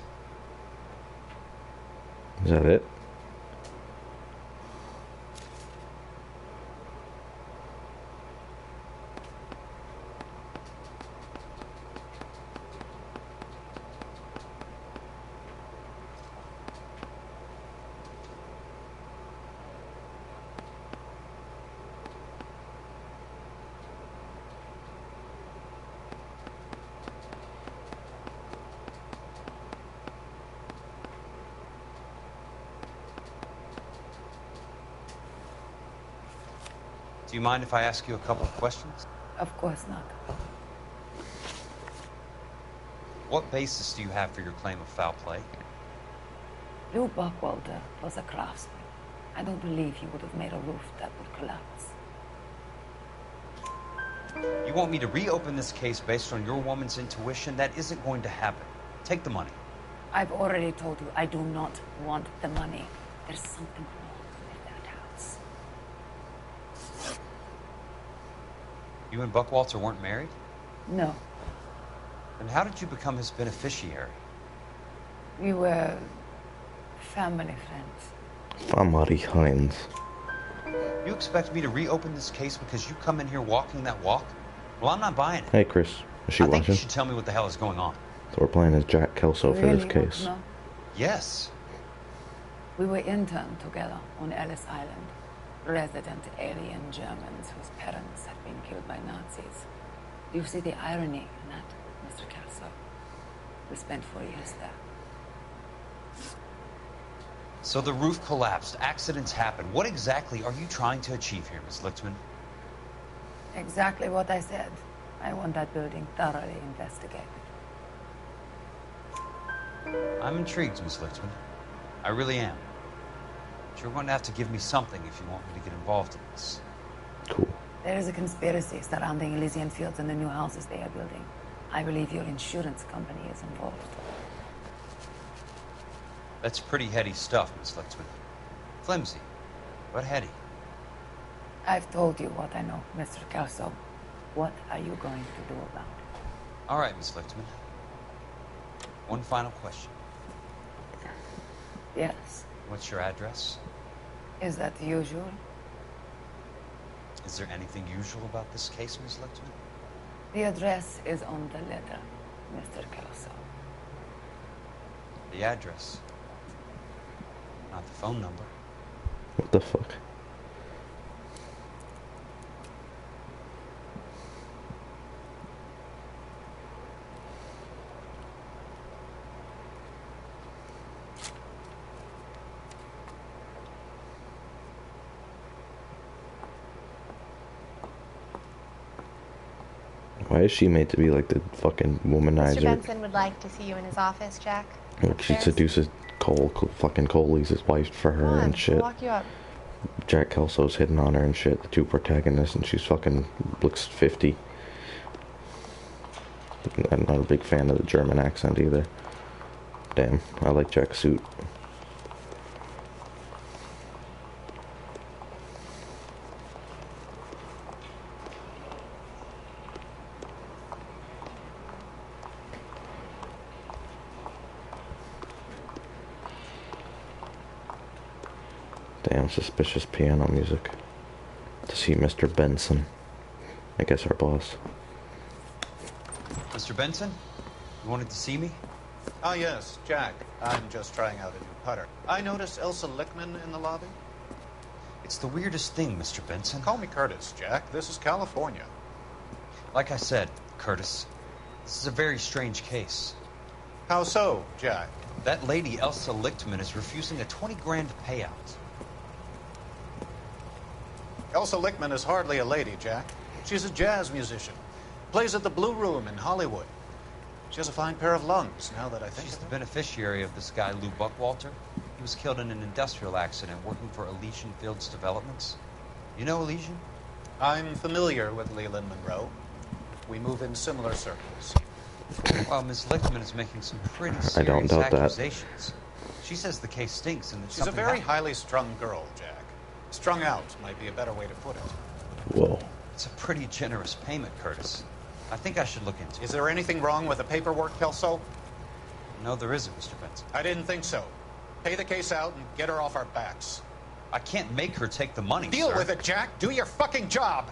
Is that it? Do you mind if I ask you a couple of questions? Of course not. What basis do you have for your claim of foul play? Lou Buckwalter was a craftsman. I don't believe he would have made a roof that would collapse. You want me to reopen this case based on your woman's intuition? That isn't going to happen. Take the money. I've already told you I do not want the money. There's something wrong with that house. You and Buckwalter weren't married? No. Then how did you become his beneficiary? We were family friends. Family friends. You expect me to reopen this case because you come in here walking that walk? Well, I'm not buying it. Hey, Chris. Is she I think watching? you should tell me what the hell is going on. So we're playing as Jack Kelso for this case. No. Yes. We were interned together on Ellis Island. Resident alien Germans whose parents had been killed by Nazis. Do you see the irony in that, Mr. Kelso? We spent 4 years there. So the roof collapsed. Accidents happen. What exactly are you trying to achieve here, Miss Lichtman? Exactly what I said. I want that building thoroughly investigated. I'm intrigued, Miss Lichtman. I really am. But you're going to have to give me something if you want me to get involved in this. Cool. There is a conspiracy surrounding Elysian Fields and the new houses they are building. I believe your insurance company is involved. That's pretty heady stuff, Miss Lichtman. Flimsy, but heady. I've told you what I know, Mr. Kelso. What are you going to do about it? All right, Miss Lichtman. One final question. Yes. What's your address? Is that usual? Is there anything usual about this case, Miss Lichtman? The address is on the letter, Mr. Kelso. The address. Not the phone number. What the fuck? Why is she made to be like the fucking womanizer? Mr. Benson would like to see you in his office, Jack. Like she seduces fucking Coley's his wife for her Come on, and shit. I'll walk you up. Jack Kelso's hitting on her and shit, the two protagonists, and she's fucking looks 50. I'm not a big fan of the German accent either. Damn, I like Jack's suit. Damn, suspicious piano music. To see Mr. Benson. I guess our boss. Mr. Benson? You wanted to see me? Ah, yes, Jack. I'm just trying out a new putter. I noticed Elsa Lichtman in the lobby. It's the weirdest thing, Mr. Benson. Call me Curtis, Jack. This is California. Like I said, Curtis, this is a very strange case. How so, Jack? That lady, Elsa Lichtman, is refusing a 20 grand payout. Elsa Lichtman is hardly a lady, Jack. She's a jazz musician. Plays at the Blue Room in Hollywood. She has a fine pair of lungs, now that I think She's of the it. beneficiary of this guy, Lou Buckwalter. He was killed in an industrial accident working for Elysian Fields Developments. You know Elysian? I'm familiar with Leland Monroe. We move in similar circles. Well, Miss Lichtman is making some pretty serious I don't doubt that. accusations. She says the case stinks and that She's a something very happened. highly strung girl, Jack. Strung out might be a better way to put it. Whoa. It's a pretty generous payment, Curtis. I think I should look into it. Is there anything wrong with the paperwork, Kelso? No, there isn't, Mr. Benson. I didn't think so. Pay the case out and get her off our backs. I can't make her take the money, Deal sir. with it, Jack. Do your fucking job.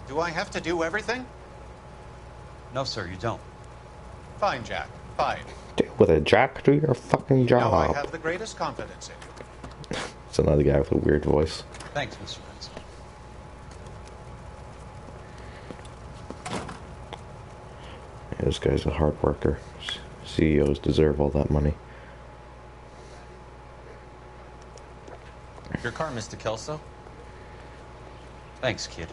Do I have to do everything? No, sir, you don't. Fine, Jack. Fine. Deal with it, Jack. Do your fucking job. Now I have the greatest confidence in you. It's another guy with a weird voice. Thanks, Mr. Benson. Yeah, this guy's a hard worker. CEOs deserve all that money. Your car, Mr. Kelso? Thanks, kid.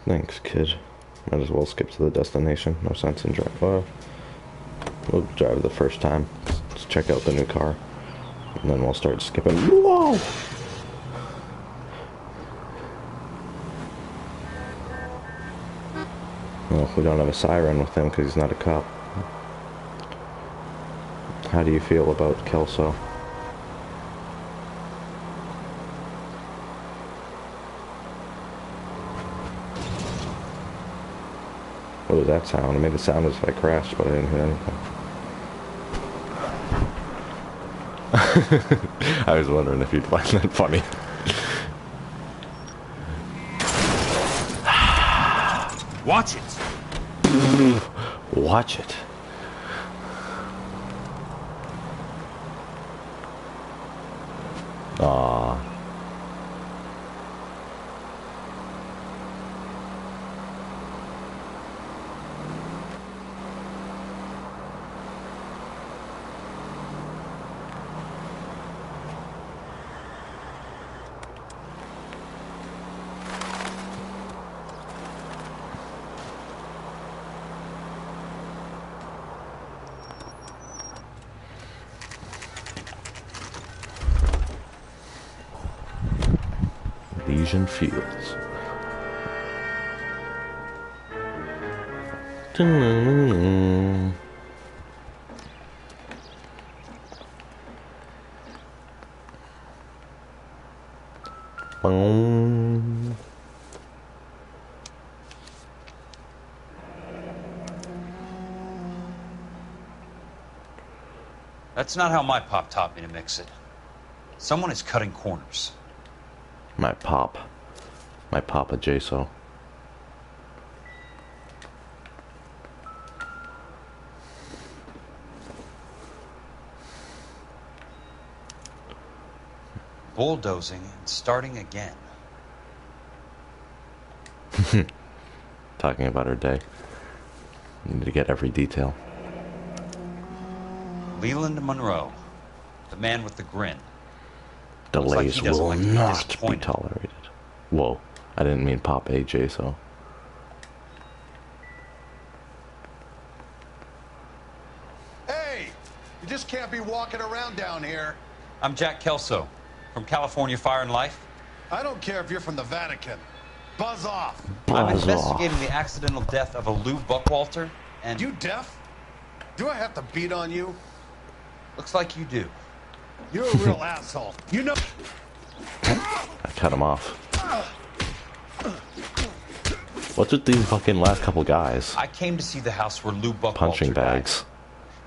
Thanks, kid. Might as well skip to the destination. No sense in drive. We'll drive the first time. Let's check out the new car. And then we'll start skipping. Whoa! Well, we don't have a siren with him because he's not a cop. How do you feel about Kelso? What was that sound? It made it sound as if I crashed, but I didn't hear anything. I was wondering if you'd find that funny. Watch it. Watch it. Aww. Elysian Fields. Boom. That's not how my pop taught me to mix it. Someone is cutting corners. My Papa Jaso. Bulldozing and starting again. Talking about her day. Need to get every detail. Leland Monroe, the man with the grin. Delays doesn't will like to be not be disappointed. tolerated. Whoa, I didn't mean Pop A. Jaso. Hey, you just can't be walking around down here. I'm Jack Kelso, from California Fire and Life. I don't care if you're from the Vatican. Buzz off. I'm investigating the accidental death of a Lou Buckwalter, and... You deaf? Do I have to beat on you? Looks like you do. You're a real asshole. You know... I cut him off. What's with these fucking last couple guys? I came to see the house where Lou Buckwalter Punching bags. died.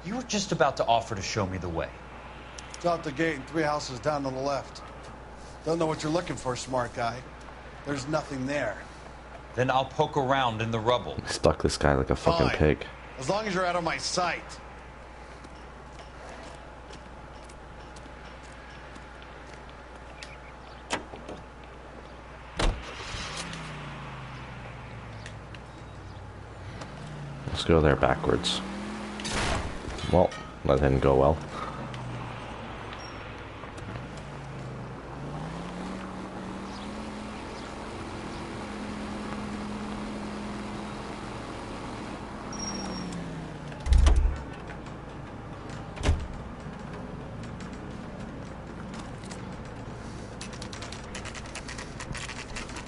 You were just about to offer to show me the way. It's out the gate and 3 houses down on the left. Don't know what you're looking for, smart guy. There's nothing there. Then I'll poke around in the rubble. Stuck this guy like a fucking Fine. pig. As long as you're out of my sight. Let's go there backwards. Well, that didn't go well.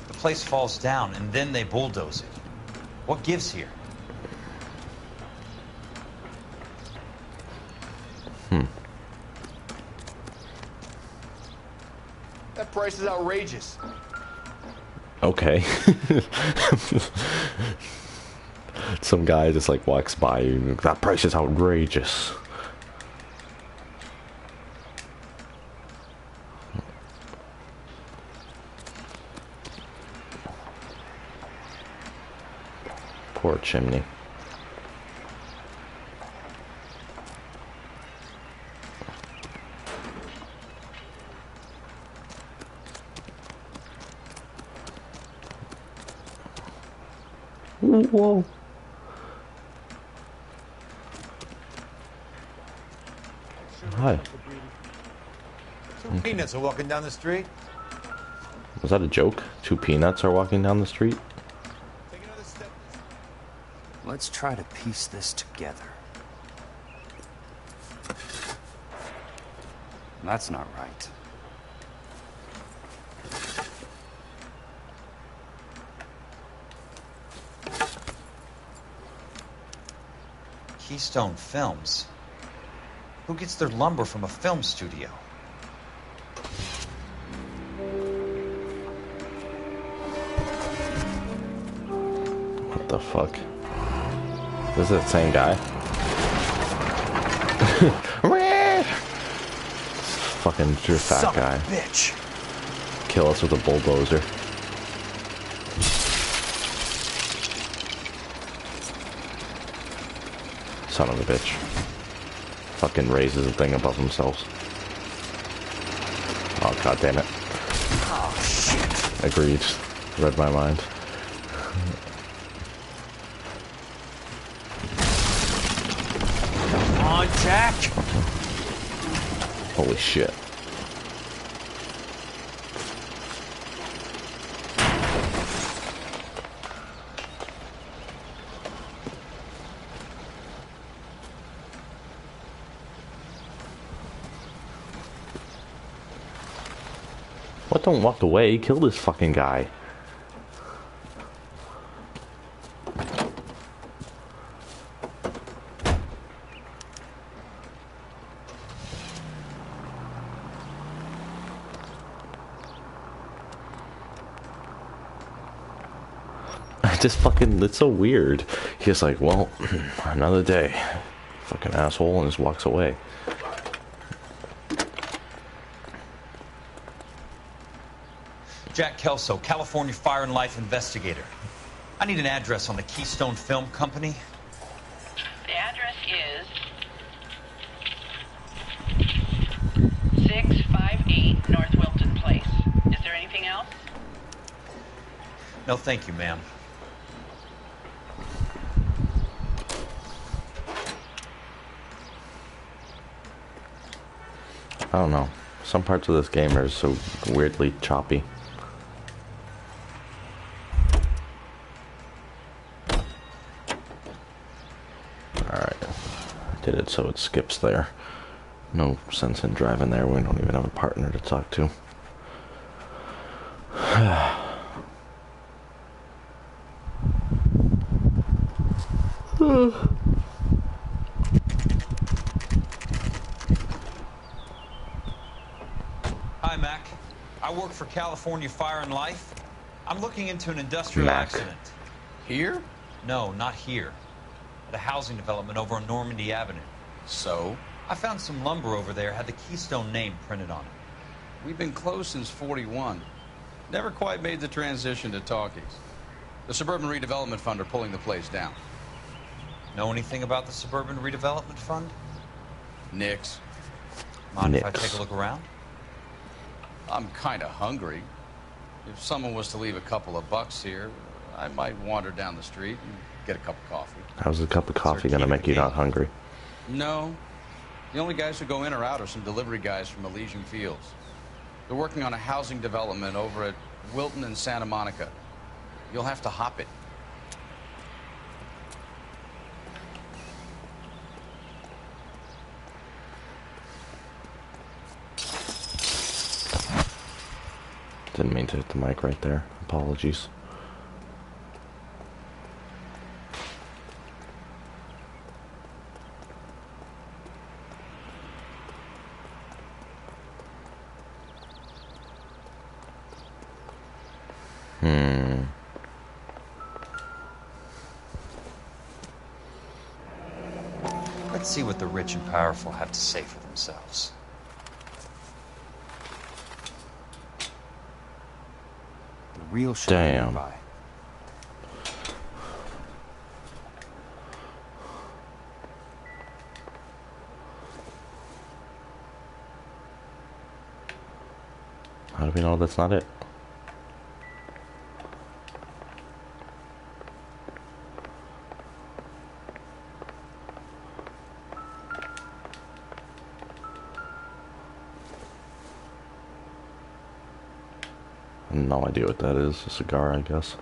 The place falls down, and then they bulldoze it. What gives here? That price is outrageous. Okay. Some guy just like walks by you. That price is outrageous. Poor chimney. Whoa. Hi. Two peanuts are walking down the street. Was that a joke? Two peanuts are walking down the street? Let's try to piece this together. That's not right. Keystone Films. Who gets their lumber from a film studio? What the fuck? Is it the same guy? Fucking fat guy. Bitch. Kill us with a bulldozer. Son of a bitch. Fucking raises a thing above themselves. Oh, god damn it. Oh, shit. Agreed. Read my mind. Come on, Jack. Holy shit. What, don't walk away? Kill this fucking guy. Just fucking, it's so weird. He's like, well, another day. Fucking asshole, and just walks away. Jack Kelso, California Fire and Life investigator. I need an address on the Keystone Film Company. The address is 658 North Wilton Place. Is there anything else? No, thank you, ma'am. I don't know. Some parts of this game are so weirdly choppy. Alright. Did it so it skips there. No sense in driving there. We don't even have a partner to talk to. Hi, Mac. I work for California Fire and Life. I'm looking into an industrial accident. Here? No, not here. At a housing development over on Normandy Avenue. So? I found some lumber over there, had the Keystone name printed on it. We've been closed since '41. Never quite made the transition to talkies. The Suburban Redevelopment Fund are pulling the place down. Know anything about the Suburban Redevelopment Fund? Nix. Mind if I take a look around? I'm kind of hungry. If someone was to leave a couple of bucks here, I might wander down the street and get a cup of coffee. How's a cup of coffee gonna make you not hungry? No. The only guys who go in or out are some delivery guys from Elysian Fields. They're working on a housing development over at Wilton and Santa Monica. You'll have to hop it. Didn't mean to hit the mic right there. Apologies. Let's see what the rich and powerful have to say for themselves. The real shit. Damn. How do we know that's not it? No idea what that is. A cigar, I guess.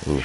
Ooh.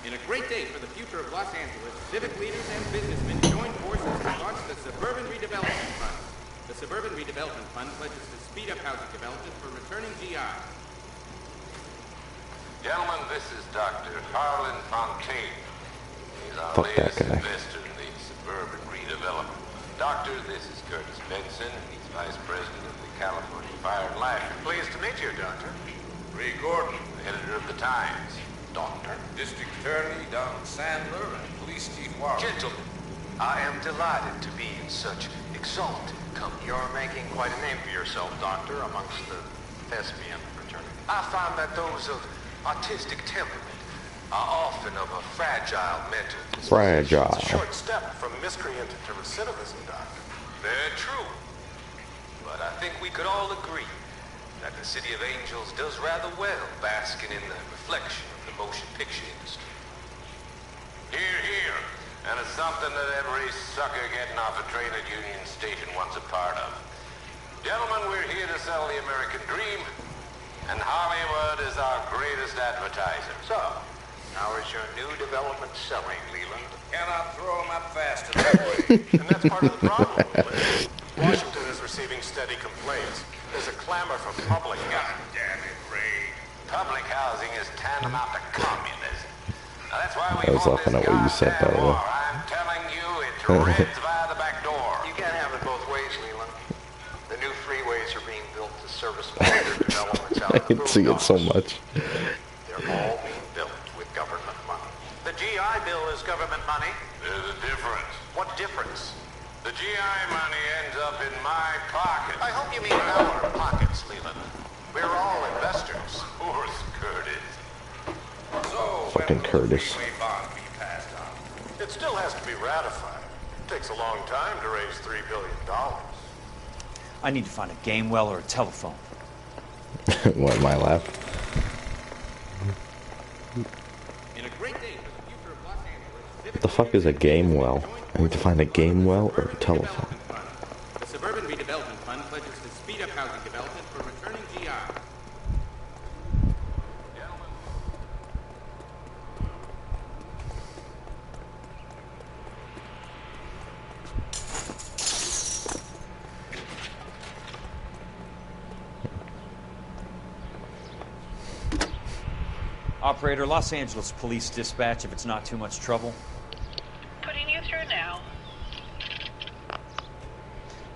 In a great day for the future of Los Angeles, civic leaders and businessmen joined forces to launch the Suburban Redevelopment Fund. The Suburban Redevelopment Fund pledges to speed up housing development for returning GI. Gentlemen, this is Dr. Harlan Fontaine. He's our Fuck that latest guy. investor in the Suburban Redevelopment. Doctor, this is Curtis Benson. He's Vice President of the California Fire and Life. Pleased to meet you, Doctor. Ray Gordon, the editor of the Times. Doctor. District Attorney Don Sandler and Police Chief Warren. Gentlemen, I am delighted to be in such exalted company. You're making quite a name for yourself, Doctor, amongst the thespian fraternity. I find that those of artistic temperament are often of a fragile mental disposition. Fragile. It's a short step from miscreant to recidivism, Doctor. Very true. But I think we could all agree that the City of Angels does rather well basking in the reflection of the motion picture industry. Hear, hear. And it's something that every sucker getting off a train at Union Station wants a part of. Gentlemen, we're here to sell the American dream, and Hollywood is our greatest advertiser. So, how is your new development selling, Leland? Cannot throw them up fast enough. And that's part of the problem, Leland. Washington is receiving steady complaints. There's a clamor for public. God damn it, Ray. Public housing is tantamount to communism. Now that's why we I was laughing at what you said, by the way. I'm telling you, it treads via the back door. You can't have it both ways, Leland. The new freeways are being built to service larger developments out I of the can see it so much. They're all being built with government money. The GI Bill is government money. There's a difference. What difference? The GI money ends up in my pocket. I hope you mean our pockets, Leland. We're all investors. Of course, Curtis. So, Fucking Curtis. It still has to be ratified. It takes a long time to raise $3 billion. I need to find a game well or a telephone. What, my lap? In a great day for the future of Los Angeles, What the fuck is a game well? I need to find a game well or a telephone. the Suburban Redevelopment Fund pledges to speed up housing development for returning GI. Operator, Los Angeles Police Dispatch if it's not too much trouble. Putting you through now.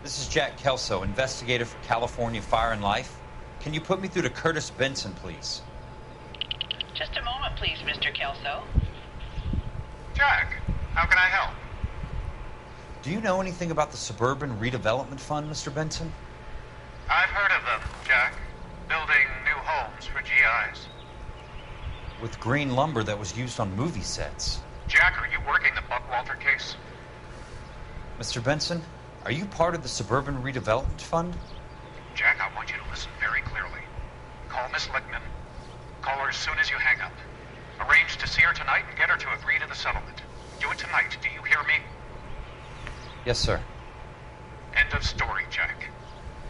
This is Jack Kelso, investigator for California Fire and Life. Can you put me through to Curtis Benson, please? Just a moment, please, Mr. Kelso. Jack, how can I help? Do you know anything about the Suburban Redevelopment Fund, Mr. Benson? I've heard of them, Jack. Building new homes for GIs. With green lumber that was used on movie sets. Jack, are you working the Buckwalter case? Mr. Benson, are you part of the Suburban Redevelopment Fund? Jack, I want you to listen very clearly. Call Miss Lickman. Call her as soon as you hang up. Arrange to see her tonight and get her to agree to the settlement. Do it tonight, do you hear me? Yes, sir. End of story, Jack.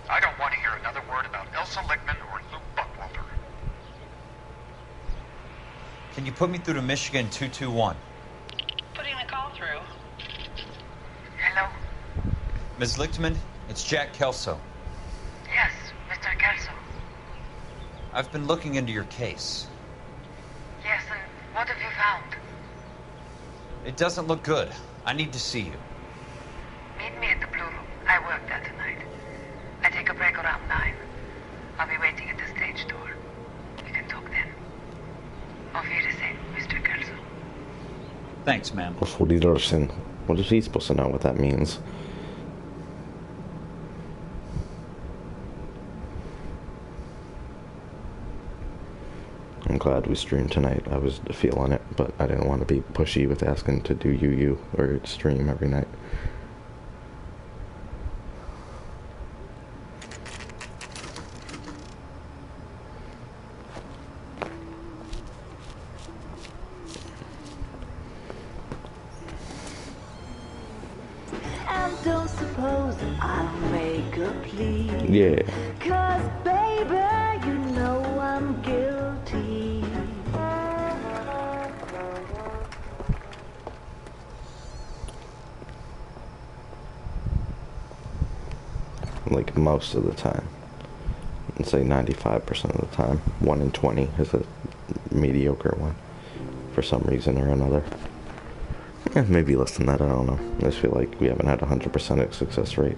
I don't want to hear another word about Elsa Lickman or Luke Buckwalter. Can you put me through to Michigan 221? Putting the call through. Hello? Ms. Lichtman, it's Jack Kelso. Yes, Mr. Kelso. I've been looking into your case. Yes, and what have you found? It doesn't look good. I need to see you. Meet me at the Blue Room. I work there tonight. I take a break around 9. I'll be waiting at the stage door. We can talk then. Auf Wiedersehen, Mr. Kelso. Thanks, ma'am. Auf Wiedersehen. What is he supposed to know what that means? I'm glad we streamed tonight. I was feeling it, but I didn't want to be pushy with asking to do UU or stream every night. And don't suppose I'll make a plea. Yeah. 'Cause baby, you know I'm guilty. Like most of the time. I'd say 95% of the time. 1 in 20 is a mediocre one. For some reason or another. Maybe less than that, I don't know. I just feel like we haven't had 100% success rate.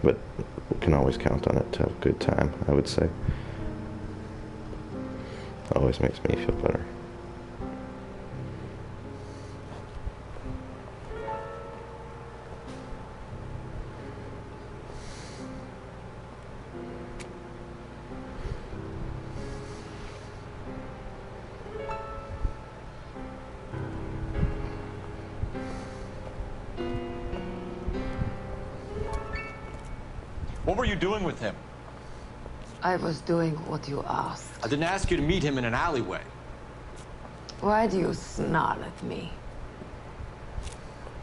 But we can always count on it to have a good time, I would say. Always makes me feel better. What were you doing with him? I was doing what you asked. I didn't ask you to meet him in an alleyway. Why do you snarl at me?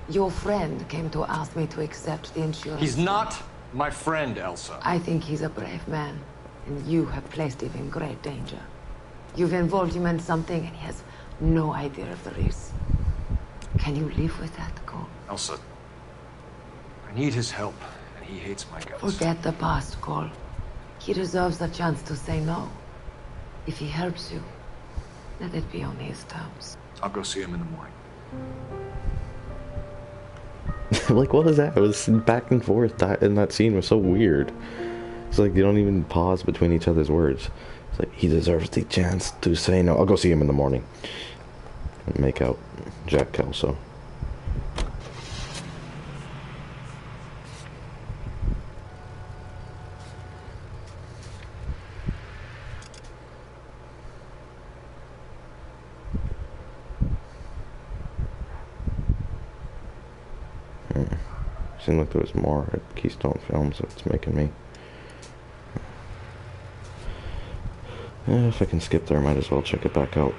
Your friend came to ask me to accept the insurance. He's not my friend, Elsa. I think he's a brave man, and you have placed him in great danger. You've involved him in something, and he has no idea of the risk. Can you live with that, Cole? Elsa, I need his help, and he hates my guts. Forget the past, Cole. He deserves a chance to say no. If he helps you, let it be on his terms. I'll go see him in the morning. Like, what was that? It was back and forth. That in that scene was so weird. It's like you don't even pause between each other's words. It's like, he deserves the chance to say no. I'll go see him in the morning. And make out Jack Kelso. Seemed like there was more at Keystone Films that's making me. If I can skip there, I might as well check it back out.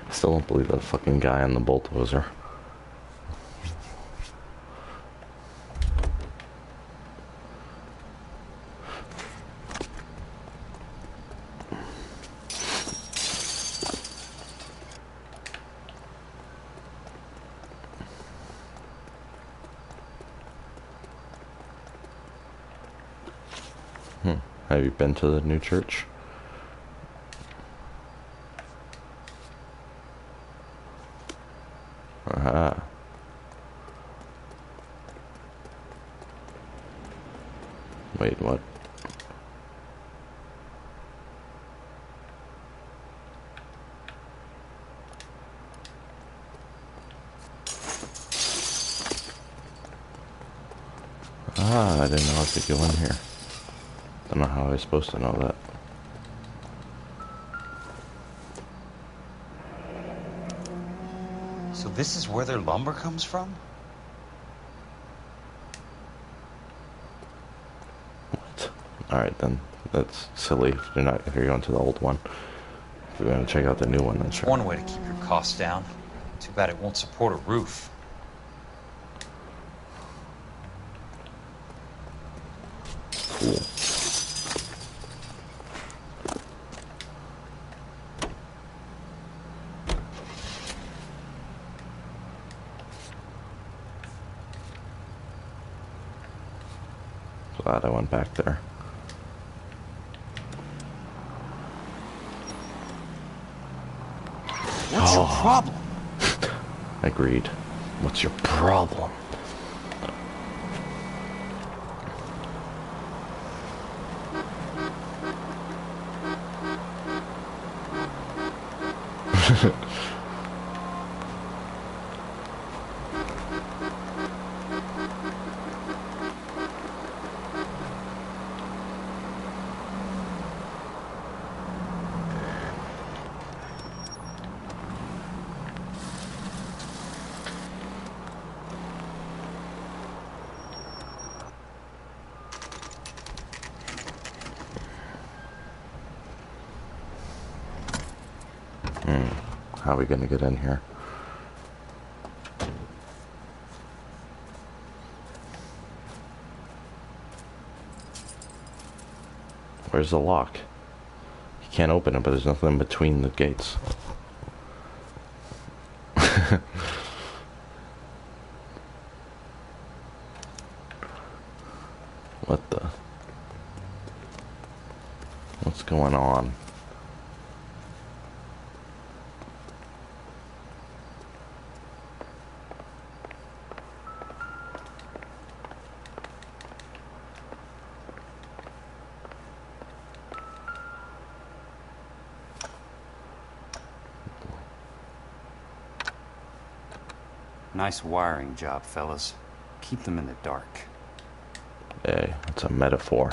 Still don't believe that fucking guy on the bulldozer. Have you been to the new church? Aha. Wait, what? Ah, I didn't know I could go in here. Don't know how I was supposed to know that. So this is where their lumber comes from? What? Alright then. That's silly if you're not if you're going to the old one. If you're going to check out the new one, then sure. One way to keep your costs down. Too bad it won't support a roof. Cool. Glad I went back there. What's your problem? Agreed. What's your problem? How are we gonna get in here? Where's the lock? You can't open it, but there's nothing in between the gates. What the? What's going on? Nice wiring job, fellas. Keep them in the dark. Hey, it's a metaphor.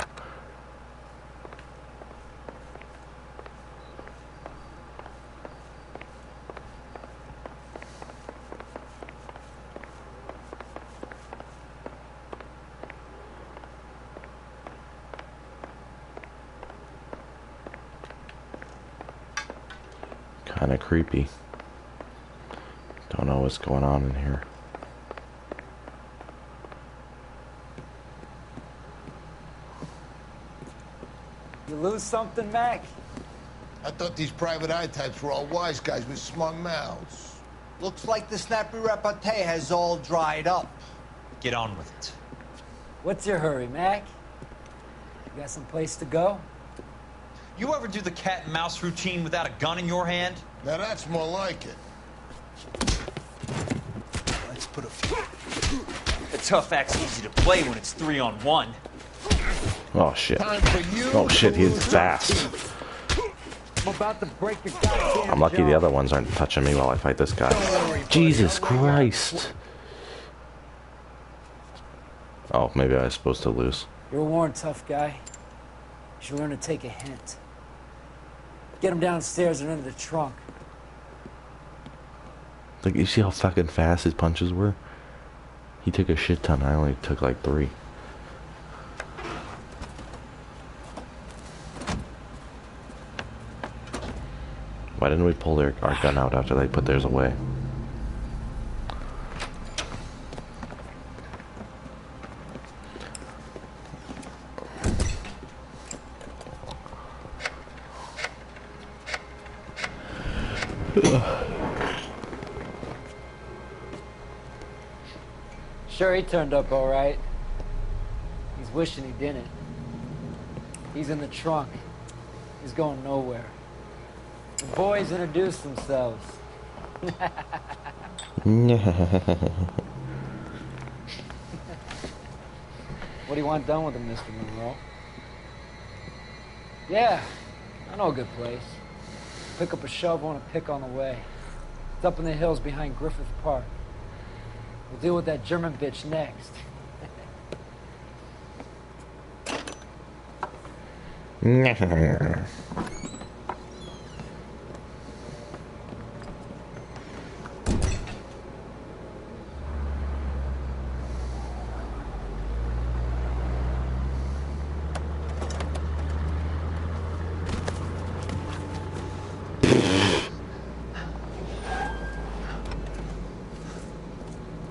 Kinda creepy. Don't know what's going on in here. You lose something, Mac? I thought these private eye types were all wise guys with smart mouths. Looks like the snappy repartee has all dried up. Get on with it. What's your hurry, Mac? You got some place to go? You ever do the cat and mouse routine without a gun in your hand? Now that's more like it. Let's put a few. A tough act's easy to play when it's 3-on-1. Oh shit. Time for you. Oh shit, he's fast. I'm about to break your goddamn I'm lucky jaw. the other ones aren't touching me while I fight this guy. Jesus Christ. Oh, maybe I was supposed to lose. You're a worn tough guy. You should learn to take a hint. Get him downstairs and into the trunk. Like, you see how fucking fast his punches were? He took a shit ton. I only took like 3. Why didn't we pull our gun out after they put theirs away? Sure, he turned up all right. He's wishing he didn't. He's in the trunk. He's going nowhere. The boys introduce themselves. What do you want done with him, Mr. Monroe? Yeah, I know a good place. Pick up a shovel and a pick on the way. It's up in the hills behind Griffith Park. We'll deal with that German bitch next.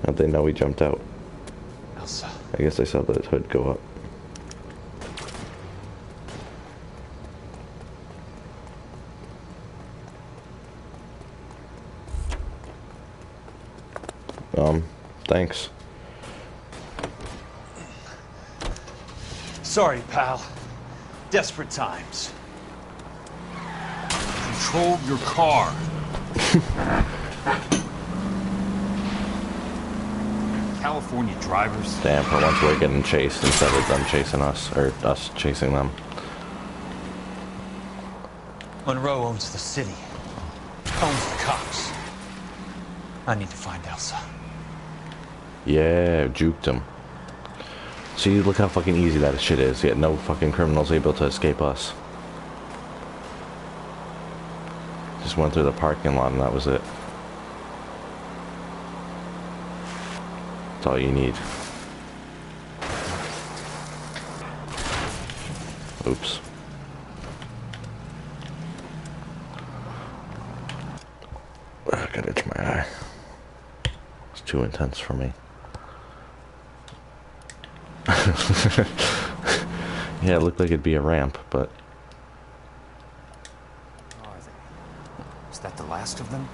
How'd they know we jumped out? Elsa. I guess I saw the hood go up. Thanks. Sorry, pal. Desperate times. Control your car. California drivers. Damn, for once we're getting chased instead of them chasing us, or us chasing them. Monroe owns the city. Owns the cops. I need to find Elsa. Yeah, juked him. See, look how fucking easy that shit is. Yet no fucking criminal's able to escape us. Just went through the parking lot and that was it. That's all you need. Oops. I gotta itch my eye. It's too intense for me. Yeah, it looked like it'd be a ramp, but... Where are they? Is that the last of them?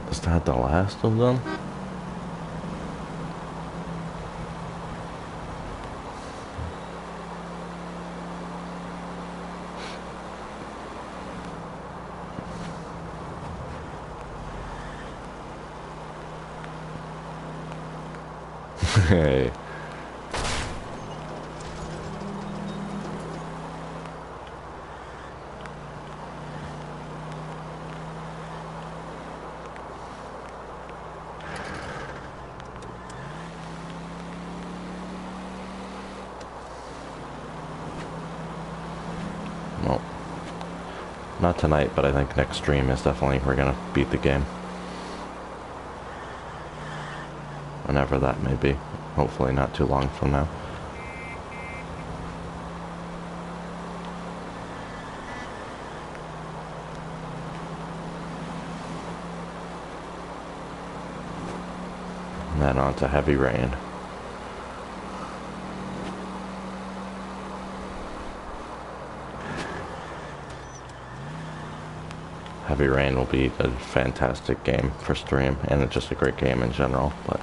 Is that the last of them? Hey. Well, not tonight, but I think next stream is definitely we're gonna beat the game. Whenever that may be. Hopefully not too long from now. And then on to Heavy Rain. Heavy Rain will be a fantastic game for stream, and it's just a great game in general, but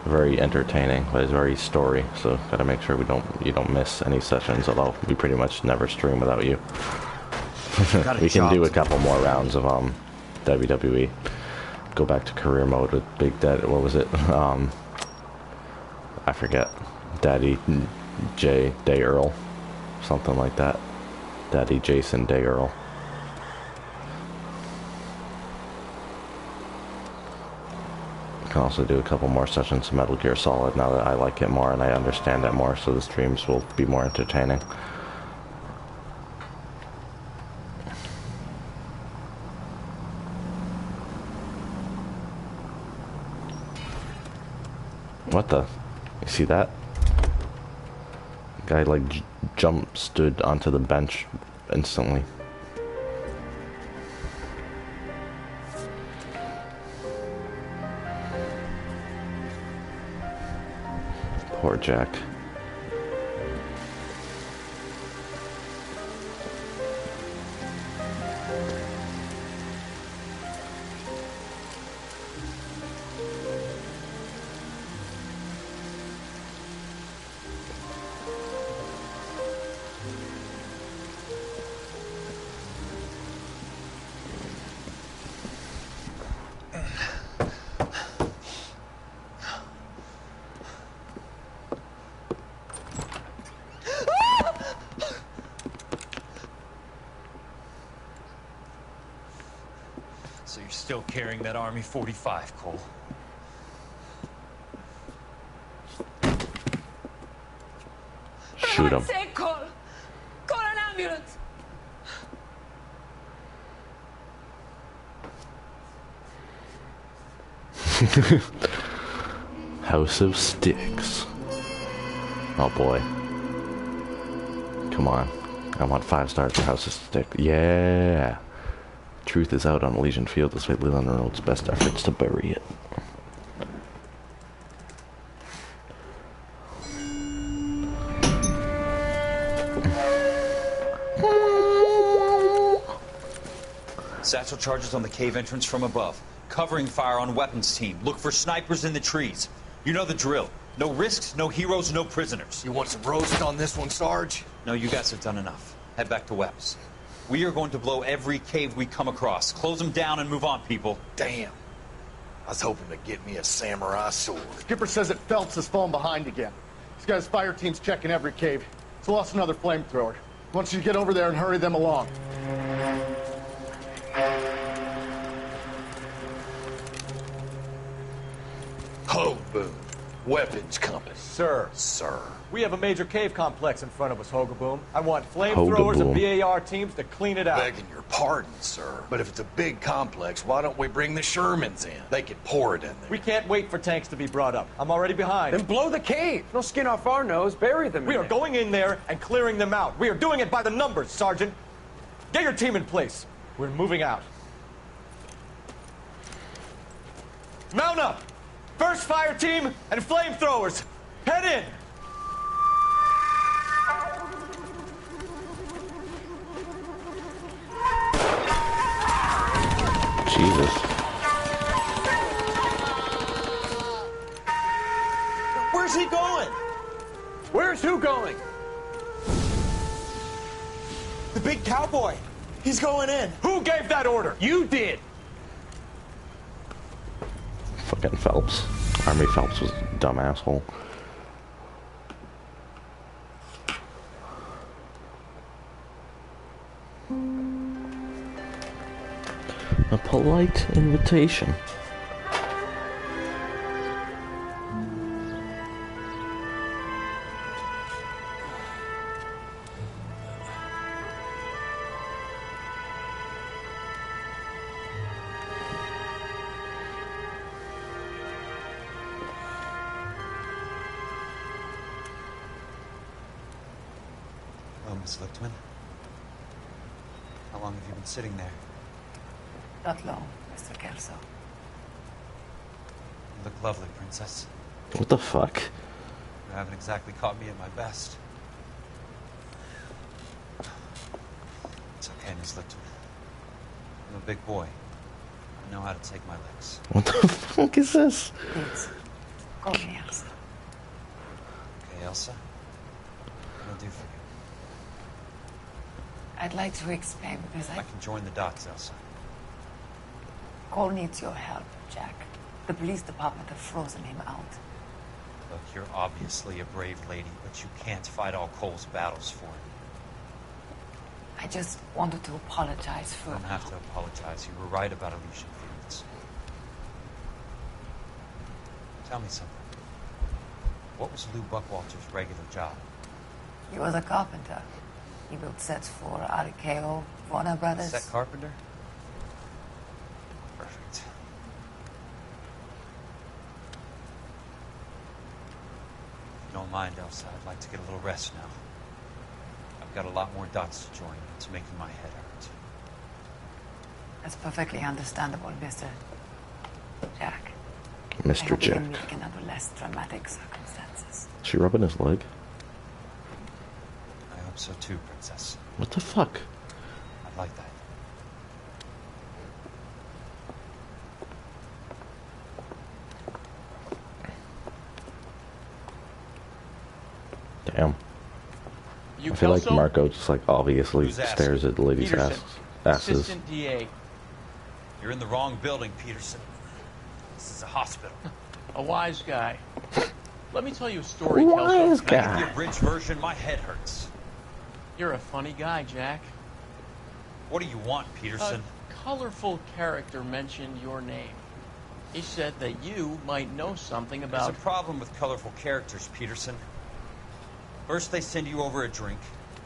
very entertaining, but it's very story, so gotta make sure you don't miss any sessions, although we pretty much never stream without you. We can do a couple more rounds of WWE. Go back to career mode with Big Daddy, what was it? I forget. Daddy J Day Earl. Something like that. Daddy Jason Day Earl. Can also do a couple more sessions of Metal Gear Solid now that I like it more and I understand it more, so the streams will be more entertaining. What the? You see that? Guy like stood onto the bench instantly. Poor Jack. Still carrying that Army 45, Cole. Shoot him. Say, Cole. Call an ambulance. House of Sticks. Oh boy. Come on. I want 5 stars for House of Sticks. Yeah. Truth is out on Elysian Field despite Leland Reynolds' best efforts to bury it. Satchel charges on the cave entrance from above. Covering fire on weapons team. Look for snipers in the trees. You know the drill. No risks, no heroes, no prisoners. You want some roast on this one, Sarge? No, you guys have done enough. Head back to Webb's. We are going to blow every cave we come across. Close them down and move on, people. Damn. I was hoping to get me a samurai sword. Skipper says that Phelps has fallen behind again. He's got his fire teams checking every cave. He's lost another flamethrower. He wants you to get over there and hurry them along. Hogaboom. Weapons compass. Sir. We have a major cave complex in front of us, Hogaboom. I want flamethrowers and BAR teams to clean it out. Begging your pardon, sir. But if it's a big complex, why don't we bring the Shermans in? They could pour it in there. We can't wait for tanks to be brought up. I'm already behind. Then blow the cave. No skin off our nose. Bury them We are going in there and clearing them out. We are doing it by the numbers, Sergeant. Get your team in place. We're moving out. Mount up! First fire team and flamethrowers. Head in! Jesus. Where's he going? Where's who going? The big cowboy. He's going in. Who gave that order? You did. Fucking Phelps. Army Phelps was a dumb asshole. A polite invitation. Hello, Miss Lichtman. How long have you been sitting there? Not long, Mr. Kelso. You look lovely, Princess. What the fuck? You haven't exactly caught me at my best. It's okay, Miss Lichtman. I'm a big boy. I know how to take my licks. What the fuck is this? Please, call me Elsa. Okay, Elsa? What can I do for you? I'd like to explain because I can join the dots, Elsa. Cole needs your help, Jack. The police department have frozen him out. Look, you're obviously a brave lady, but you can't fight all Cole's battles for him. I just wanted to apologize for... You don't have to apologize. You were right about Elysian Fields. Tell me something. What was Lou Buckwalter's regular job? He was a carpenter. He built sets for RKO, Warner Brothers. Set carpenter? Perfect. If you don't mind, Elsa, I'd like to get a little rest now. I've got a lot more dots to join. It's making my head hurt. That's perfectly understandable, Mr. Jack. Mr. I hope Jack. you can meet in under less dramatic circumstances. Is she rubbing his leg? I hope so too, Princess. What the fuck? I'd like that. Damn. I feel like Marco just like obviously stares at the ladies' Peterson, asses. Assistant DA. You're in the wrong building, Peterson. This is a hospital. A wise guy. Let me tell you a story, Wise Kelso. guy. Can I get the abridged version? My head hurts. You're a funny guy, Jack. What do you want, Peterson? colorful character mentioned your name. He said that you might know something about... There's a problem with colorful characters, Peterson. First they send you over a drink,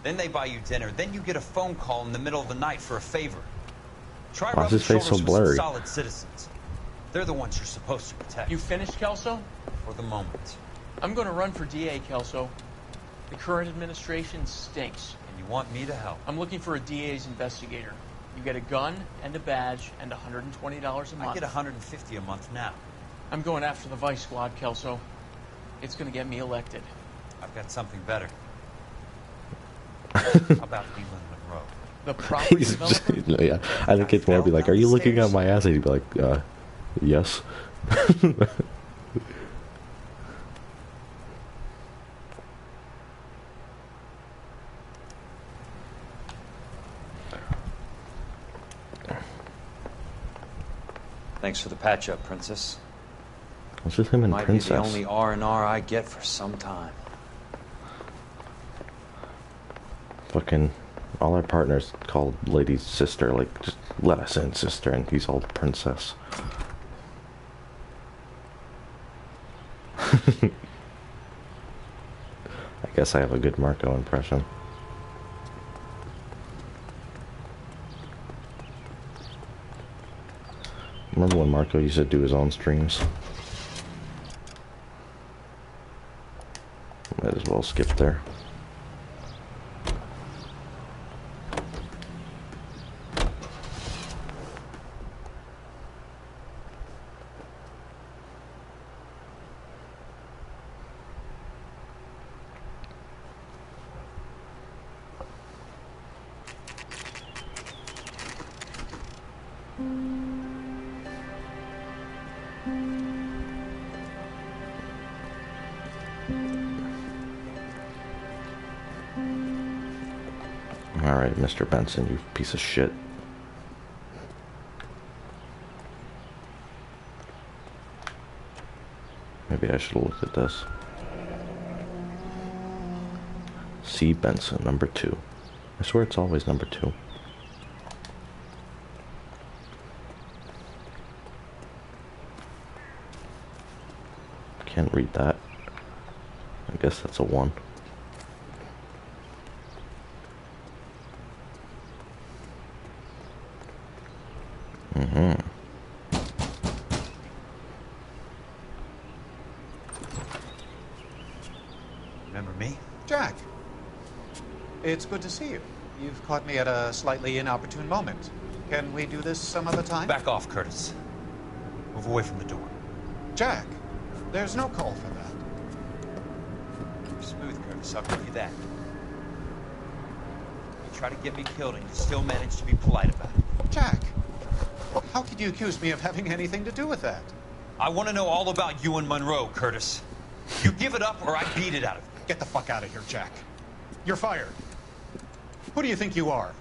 then they buy you dinner, then you get a phone call in the middle of the night for a favor. Try Why's rubbing his face so shoulders with blurry? some solid citizens. They're the ones you're supposed to protect. You finished, Kelso? For the moment. I'm going to run for DA, Kelso. The current administration stinks. And you want me to help? I'm looking for a DA's investigator. You get a gun and a badge and $120 a month. I get $150 a month now. I'm going after the Vice Squad, Kelso. It's going to get me elected. I've got something better. How about Leland Monroe? The property developer? Yeah, I think it's more be like, are you looking at my ass? And he'd be like, yes. Thanks for the patch-up, Princess. It's just him and Might Princess. be the only R&R I get for some time. Fucking all our partners called Lady's sister. Like, just let us in, sister. And he's all Princess. I guess I have a good Marco impression. Remember when Marco used to do his own streams? Might as well skip there. Alright, Mr. Benson, you piece of shit. Maybe I should have looked at this. C. Benson, number 2. I swear it's always number 2. Can't read that. I guess that's a 1. Remember me? Jack. It's good to see you. You've caught me at a slightly inopportune moment. Can we do this some other time? Back off, Curtis. Move away from the door. Jack, there's no call for that. You're smooth, Curtis. I'll give you that. You try to get me killed and you still manage to be polite about it. Jack, how could you accuse me of having anything to do with that? I want to know all about you and Monroe, Curtis. You give it up or I beat it out of you. Get the fuck out of here, Jack. You're fired. Who do you think you are?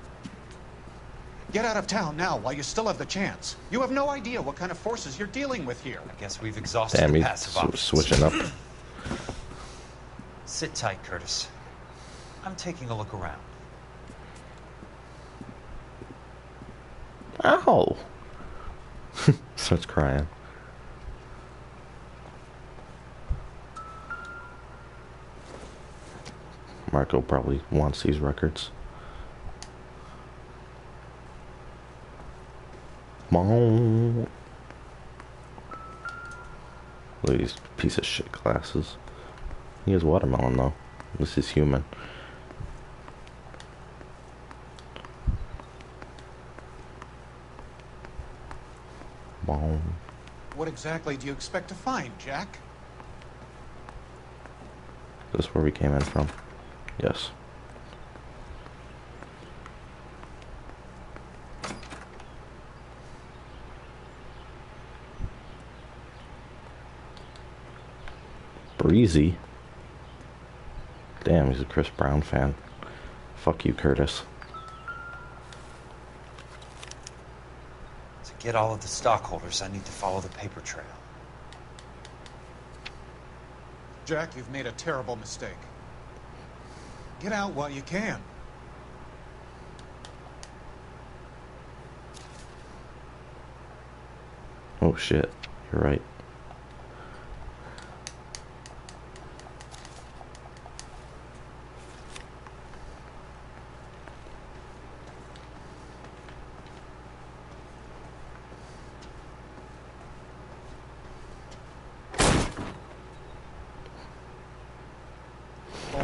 Get out of town now while you still have the chance. You have no idea what kind of forces you're dealing with here. I guess we've exhausted Damn, the he's passive options. switching up. Sit tight, Curtis. I'm taking a look around. Ow! Starts crying. Marco probably wants these records. Mom. Look at these piece of shit glasses. He has watermelon though. This is human. Mom. What exactly do you expect to find, Jack? Is this where we came in from? Yes. Breezy. Damn, he's a Chris Brown fan. Fuck you, Curtis. To get all of the stockholders, I need to follow the paper trail. Jack, you've made a terrible mistake. Get out while you can. Oh shit, you're right.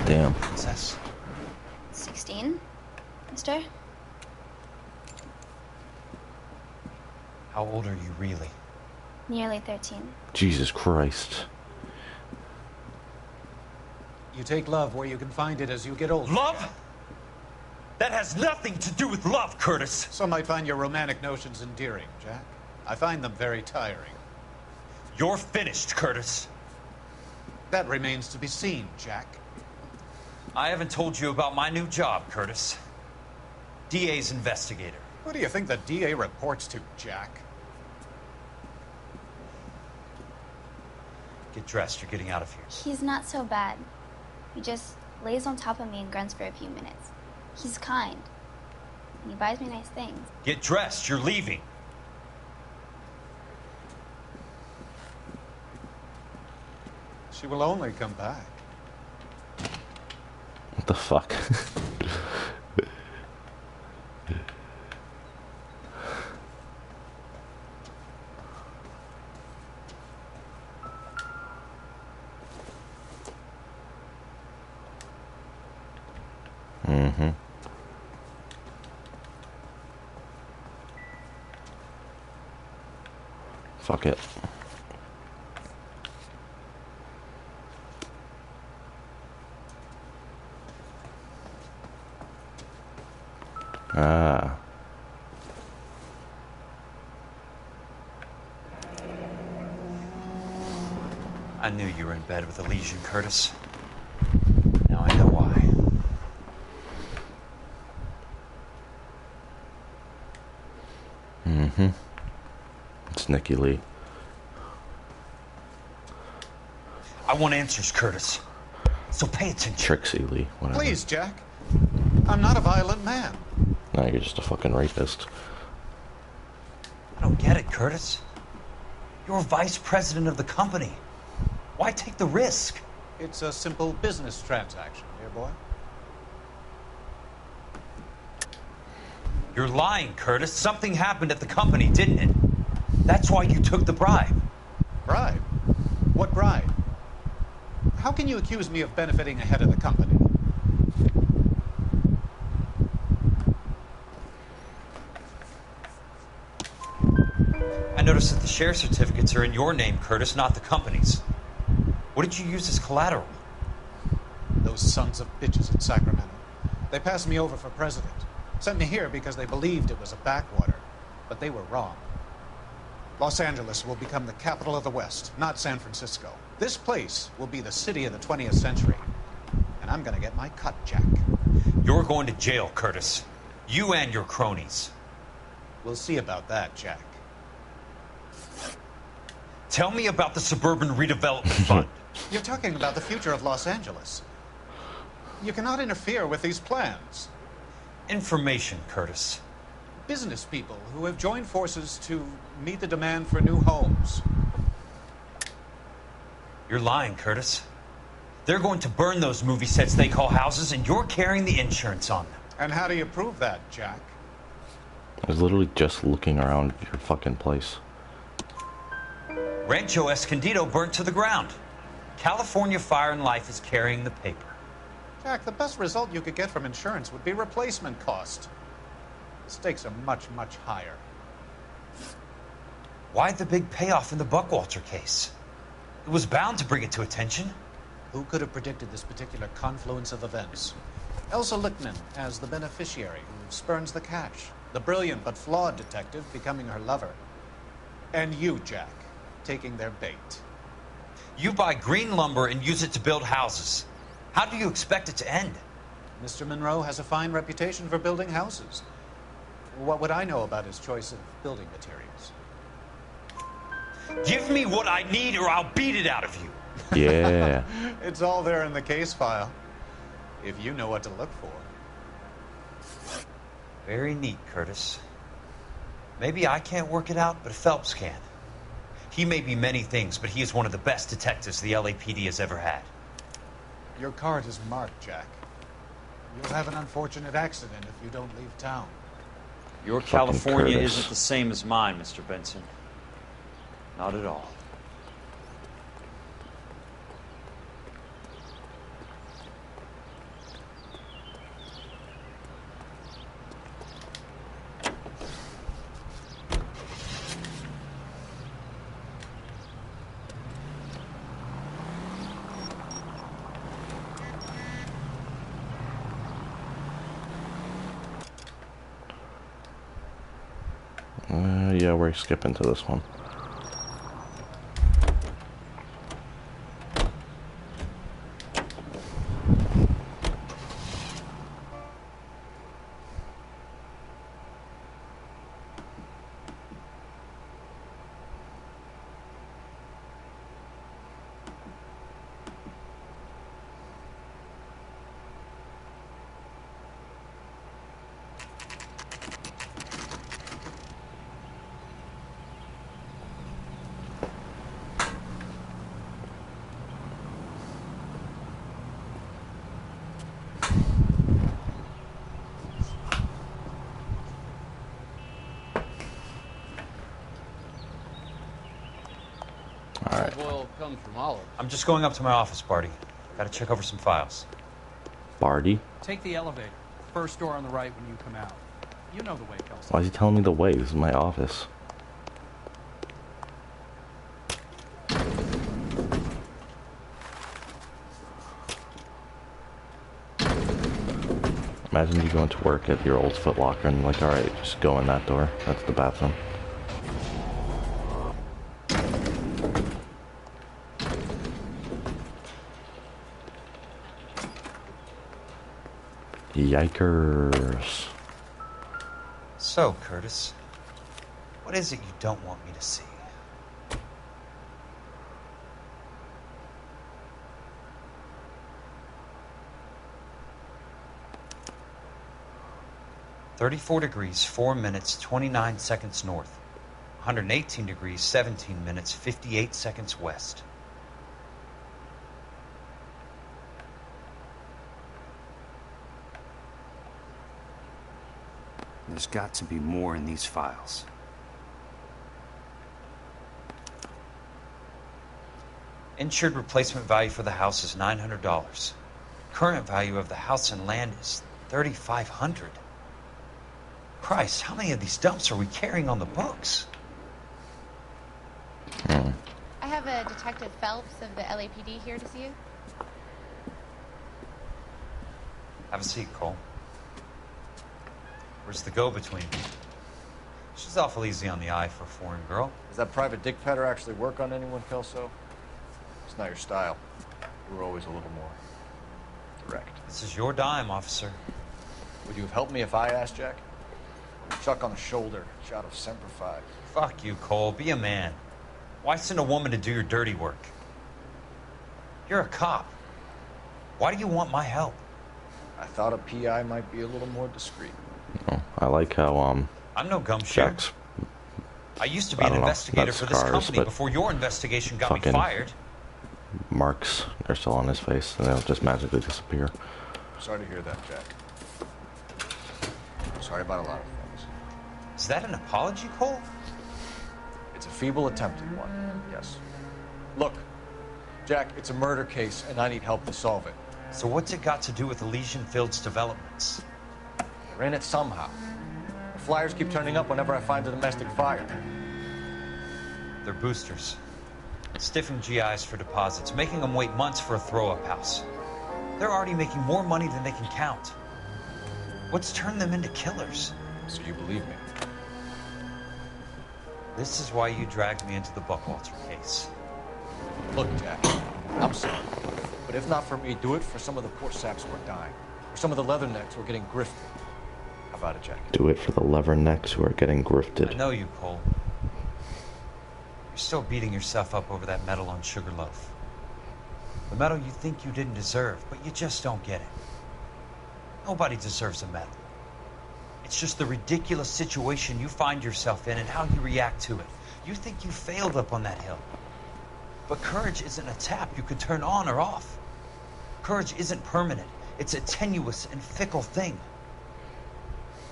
Damn. Princess. 16, mister? How old are you really? Nearly 13. Jesus Christ. You take love where you can find it as you get older. Love? That has nothing to do with love, Curtis. Some might find your romantic notions endearing, Jack. I find them very tiring. You're finished, Curtis. That remains to be seen, Jack. I haven't told you about my new job, Curtis. DA's investigator. Who do you think the DA reports to, Jack? Get dressed, you're getting out of here. He's not so bad. He just lays on top of me and grunts for a few minutes. He's kind. And he buys me nice things. Get dressed, you're leaving. She will only come back. What the fuck? Mm-hmm. Fuck it. Ah. I knew you were in bed with Elysian, Curtis. Now I know why. Mm-hmm. It's Nikki Lee. I want answers, Curtis. So pay attention. Trixie Lee, whatever. Please, Jack. I'm not a violent man. No, you're just a fucking rapist. I don't get it, Curtis. You're vice president of the company. Why take the risk? It's a simple business transaction, dear boy. You're lying, Curtis. Something happened at the company, didn't it? That's why you took the bribe. Bribe? What bribe? How can you accuse me of benefiting ahead of the company? I noticed that the share certificates are in your name, Curtis, not the company's. What did you use as collateral? Those sons of bitches in Sacramento. They passed me over for president. Sent me here because they believed it was a backwater. But they were wrong. Los Angeles will become the capital of the West, not San Francisco. This place will be the city of the 20th century. And I'm gonna get my cut, Jack. You're going to jail, Curtis. You and your cronies. We'll see about that, Jack. Tell me about the Suburban Redevelopment Fund. You're talking about the future of Los Angeles. You cannot interfere with these plans. Information, Curtis. Business people who have joined forces to meet the demand for new homes. You're lying, Curtis. They're going to burn those movie sets they call houses, and you're carrying the insurance on them. And how do you prove that, Jack? I was literally just looking around your fucking place. Rancho Escondido burnt to the ground. California Fire and Life is carrying the paper. Jack, the best result you could get from insurance would be replacement cost. The stakes are much, much higher. Why the big payoff in the Buckwalter case? It was bound to bring it to attention. Who could have predicted this particular confluence of events? Elsa Lichtman as the beneficiary who spurns the cash. The brilliant but flawed detective becoming her lover. And you, Jack, taking their bait. You buy green lumber and use it to build houses. How do you expect it to end? Mr. Monroe has a fine reputation for building houses. What would I know about his choice of building materials? Give me what I need or I'll beat it out of you. Yeah. It's all there in the case file. If you know what to look for. Very neat, Curtis. Maybe I can't work it out, but Phelps can. He may be many things, but he is one of the best detectives the LAPD has ever had. Your card is marked, Jack. You'll have an unfortunate accident if you don't leave town. Your California isn't the same as mine, Mr. Benson. Not at all. Yeah, we're skipping to this one. Olive oil comes from olives. I'm just going up to my office, Barty. Gotta check over some files. Barty? Take the elevator. First door on the right when you come out. You know the way, Kelsey. Why is he telling me the way? This is my office. Imagine you going to work at your old Foot Locker and like, alright, just go in that door. That's the bathroom. Yikers. So, Curtis, what is it you don't want me to see? (34 degrees, 4 minutes, 29 seconds north. 118 degrees, 17 minutes, 58 seconds west. There's got to be more in these files. Insured replacement value for the house is $900. Current value of the house and land is $3,500. Christ, how many of these dumps are we carrying on the books? I have a Detective Phelps of the LAPD here to see you. Have a seat, Cole. Where's the go-between? She's awful easy on the eye for a foreign girl. Does that private dick petter actually work on anyone, Kelso? It's not your style. You were always a little more direct. This is your dime, officer. Would you have helped me if I asked, Jack? Chuck on the shoulder, shot of Semper Fi. Fuck you, Cole. Be a man. Why send a woman to do your dirty work? You're a cop. Why do you want my help? I thought a PI might be a little more discreet. Oh, I like how, I'm no gumshoe. Jack's, I used to be an investigator for this company before your investigation got me fired. Marks are still on his face, and they'll just magically disappear. Sorry to hear that, Jack. Sorry about a lot of things. Is that an apology, Cole? It's a feeble attempt at one, yes. Look, Jack, it's a murder case, and I need help to solve it. So what's it got to do with Elysian Fields developments? They're in it somehow. The flyers keep turning up whenever I find a domestic fire. They're boosters. Stiffing GIs for deposits, making them wait months for a throw-up house. They're already making more money than they can count. What's turned them into killers? So you believe me? This is why you dragged me into the Buckwalter case. Look, Jack, I'm sorry. But if not for me, do it for some of the poor saps who are dying. Or some of the leathernecks who are getting grifted. How about it, Jack? Do it for the leathernecks who are getting grifted. I know you, Cole. You're still beating yourself up over that medal on Sugarloaf. The medal you think you didn't deserve, but you just don't get it. Nobody deserves a medal. It's just the ridiculous situation you find yourself in and how you react to it. You think you failed up on that hill. But courage isn't a tap you could turn on or off. Courage isn't permanent. It's a tenuous and fickle thing.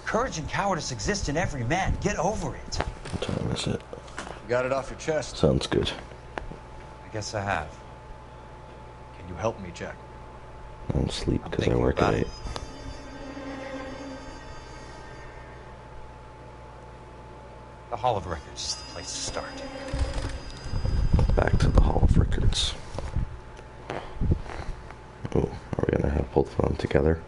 Courage and cowardice exist in every man. Get over it. What time is it? You got it off your chest. Sounds good. I guess I have. Can you help me, Jack? I'm asleep because I work at 8. The Hall of Records is the place to start. Back to the Hall of Records. Oh, are we gonna have both of them together?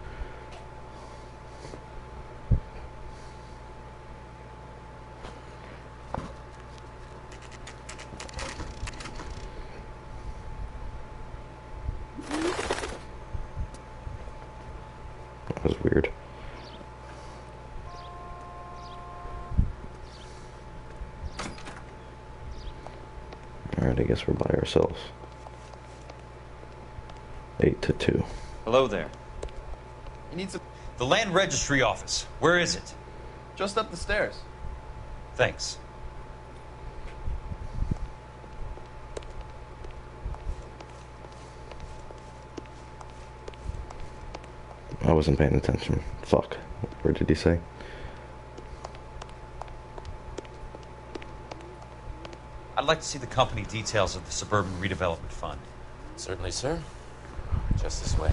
That was weird. Alright, I guess we're by ourselves. 8 to 2. Hello there. You need some... The Land Registry Office. Where is it? Just up the stairs. Thanks. I wasn't paying attention. Fuck. Where did he say? I'd like to see the company details of the Suburban Redevelopment Fund. Certainly, sir. Just this way.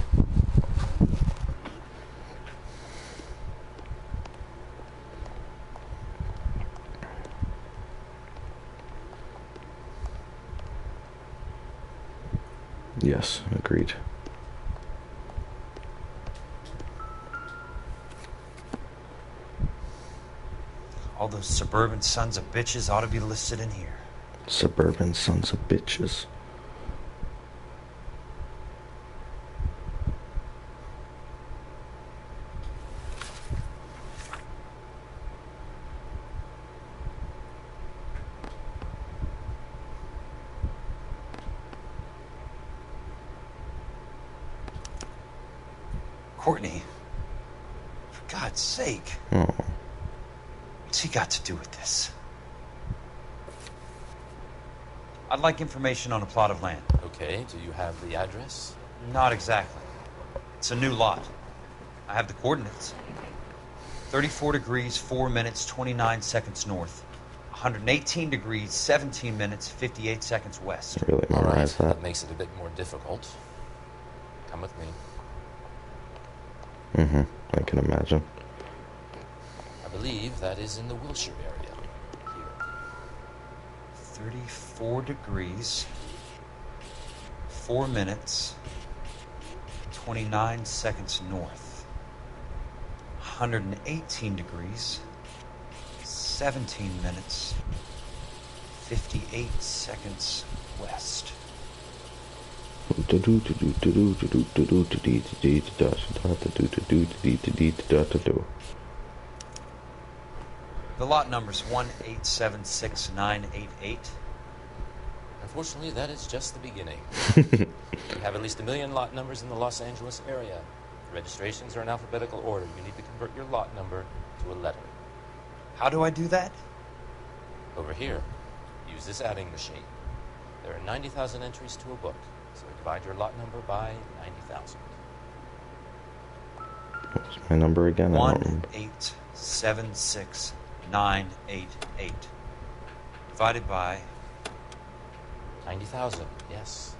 Yes, agreed. All those suburban sons of bitches ought to be listed in here. Suburban sons of bitches. Courtney, for God's sake. Oh. What's he got to do with this? I'd like information on a plot of land. Okay, do you have the address? Not exactly. It's a new lot. I have the coordinates. 34 degrees, 4 minutes, 29 seconds north. 118 degrees, 17 minutes, 58 seconds west. Really memorize that. That makes it a bit more difficult. Come with me. Mm-hmm. I can imagine. I believe that is in the Wilshire area. Here. 34 degrees, 4 minutes, 29 seconds north. 118 degrees, 17 minutes, 58 seconds west. The lot number's 1876988. Unfortunately, that is just the beginning. We have at least 1 million lot numbers in the Los Angeles area. The registrations are in alphabetical order. You need to convert your lot number to a letter. How do I do that? Over here, use this adding machine. There are 90,000 entries to a book, so divide your lot number by 90,000. What's my number again? 1876988. Divided by 90,000, yes.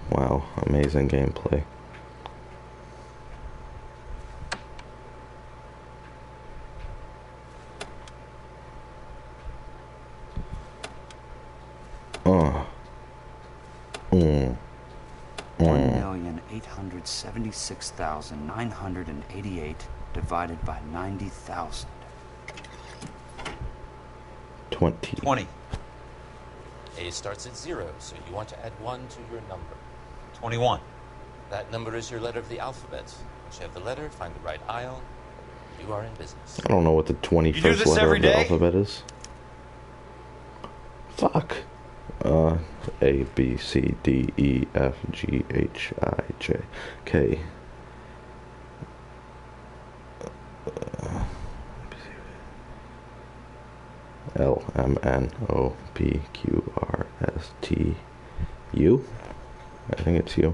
Wow, amazing gameplay. $1,876,988 divided by 90,000. 20. A starts at 0, so you want to add 1 to your number. 21. That number is your letter of the alphabet. Once you have the letter, find the right aisle. You are in business. I don't know what the 21st letter of the alphabet is. Fuck. A, B, C, D, E, F, G, H, I, J, K. LMNOPQRSTU. I think it's you.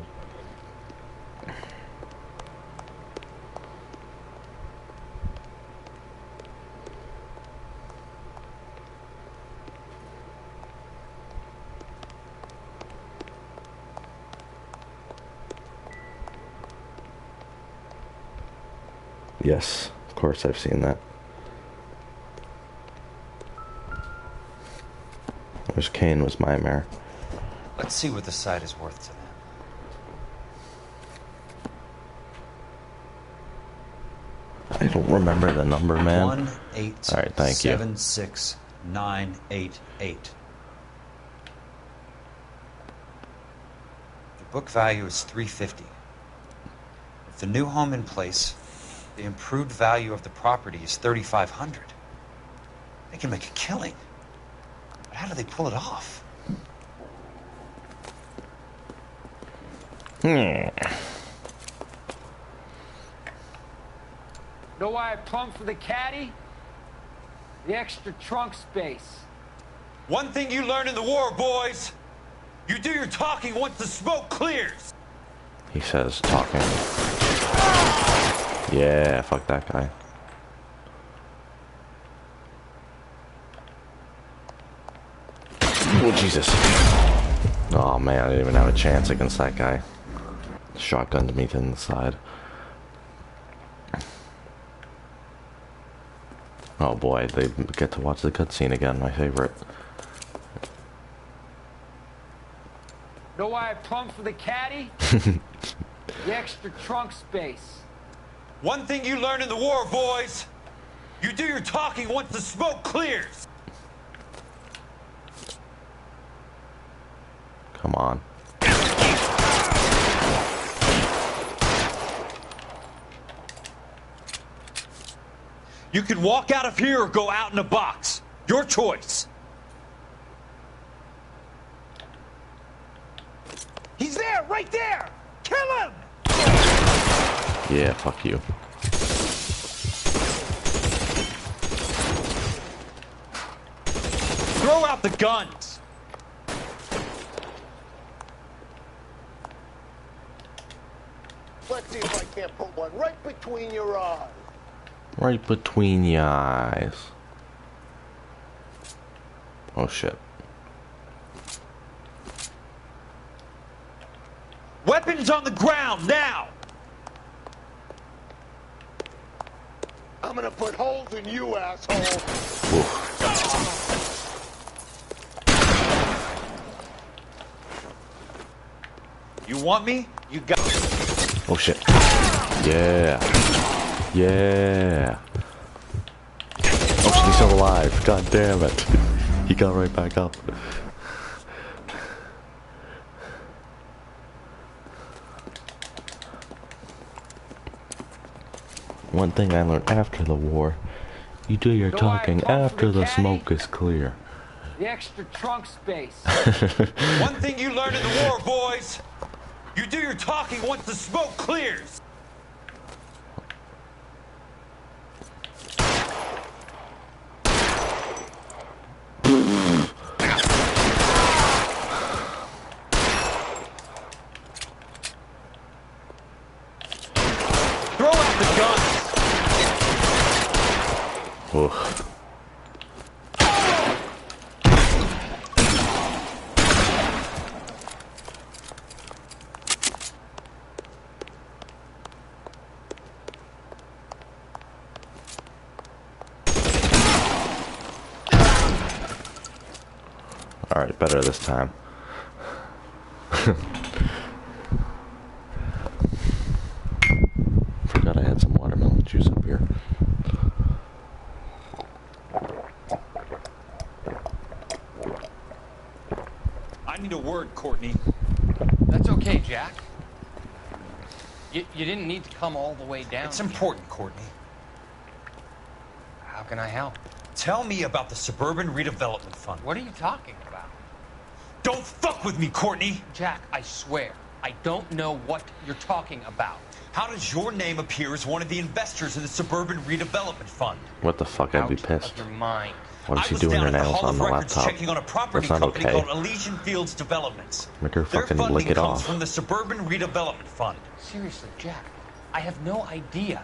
Yes, of course I've seen that. I wish Kane was my mayor. Let's see what the site is worth to them. I don't remember the number, man. 1876988. The book value is $350. With the new home in place, the improved value of the property is $3,500. They can make a killing. But how do they pull it off? Know why I plumbed for the caddy? The extra trunk space. One thing you learn in the war, boys. You do your talking once the smoke clears. He says talking. Yeah, fuck that guy. Oh, Jesus. Oh, man, I didn't even have a chance against that guy. Shotgunned me to the side. Oh, boy, they get to watch the cutscene again, my favorite. Know why I plumbed for the caddy? The extra trunk space. One thing you learn in the war, boys. You do your talking once the smoke clears. Come on. You can walk out of here or go out in a box. Your choice. He's there, right there! Kill him! Yeah, fuck you. Throw out the guns. Let's see if I can't put one right between your eyes. Right between your eyes. Oh, shit. Weapons on the ground, now! I'm gonna put holes in you, asshole. You want me? You got. Oh, shit. Yeah. Yeah. Oh, she's still alive. God damn it. He got right back up. One thing I learned after the war, you do your talking after the smoke is clear. The extra trunk space. One thing you learn in the war, boys. You do your talking once the smoke clears. Throw out the guns. Oof. Alright, better this time. Forgot I had some watermelon juice up here. I need a word, Courtney. That's okay, Jack. You didn't need to come all the way down. It's important, Courtney. How can I help? Tell me about the Suburban Redevelopment Fund. What are you talking about? Don't fuck with me, Courtney! Jack, I swear, I don't know what you're talking about. How does your name appear as one of the investors in the Suburban Redevelopment Fund? What the fuck? I'd be Out pissed. of your mind. What is I he was doing down her at the nails Hall on of the Records laptop? checking on a property That's not company okay. called Elysian Fields Developments. Make her Their fucking funding lick it comes off. from the Suburban Redevelopment Fund. Seriously, Jack, I have no idea.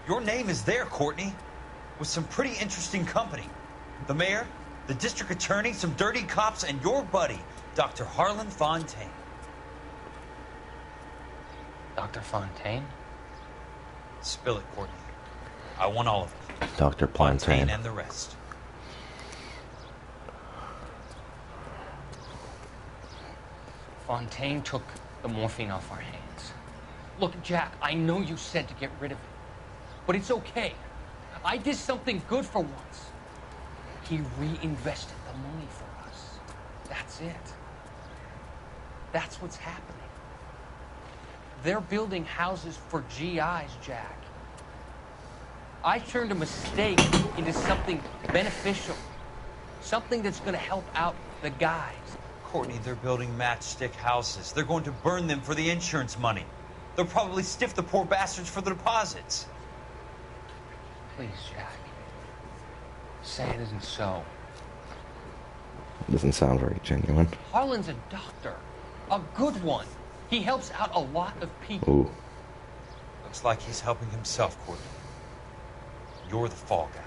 Your name is there, Courtney, with some pretty interesting company. The mayor, the district attorney, some dirty cops, and your buddy, Dr. Harlan Fontaine. Dr. Fontaine? Spill it, Courtney. I want all of it. Dr. Fontaine. And the rest. Fontaine took the morphine off our hands. Look, Jack, I know you said to get rid of it, but it's okay. I did something good for once. He reinvested the money for us. That's it. That's what's happening. They're building houses for GIs, Jack. I turned a mistake into something beneficial. Something that's going to help out the guys. Courtney, they're building matchstick houses. They're going to burn them for the insurance money. They'll probably stiff the poor bastards for the deposits. Please, Jack. Say it isn't so. Doesn't sound very genuine. Harlan's a doctor. A good one. He helps out a lot of people. Ooh. Looks like he's helping himself, Courtney. You're the fall guy.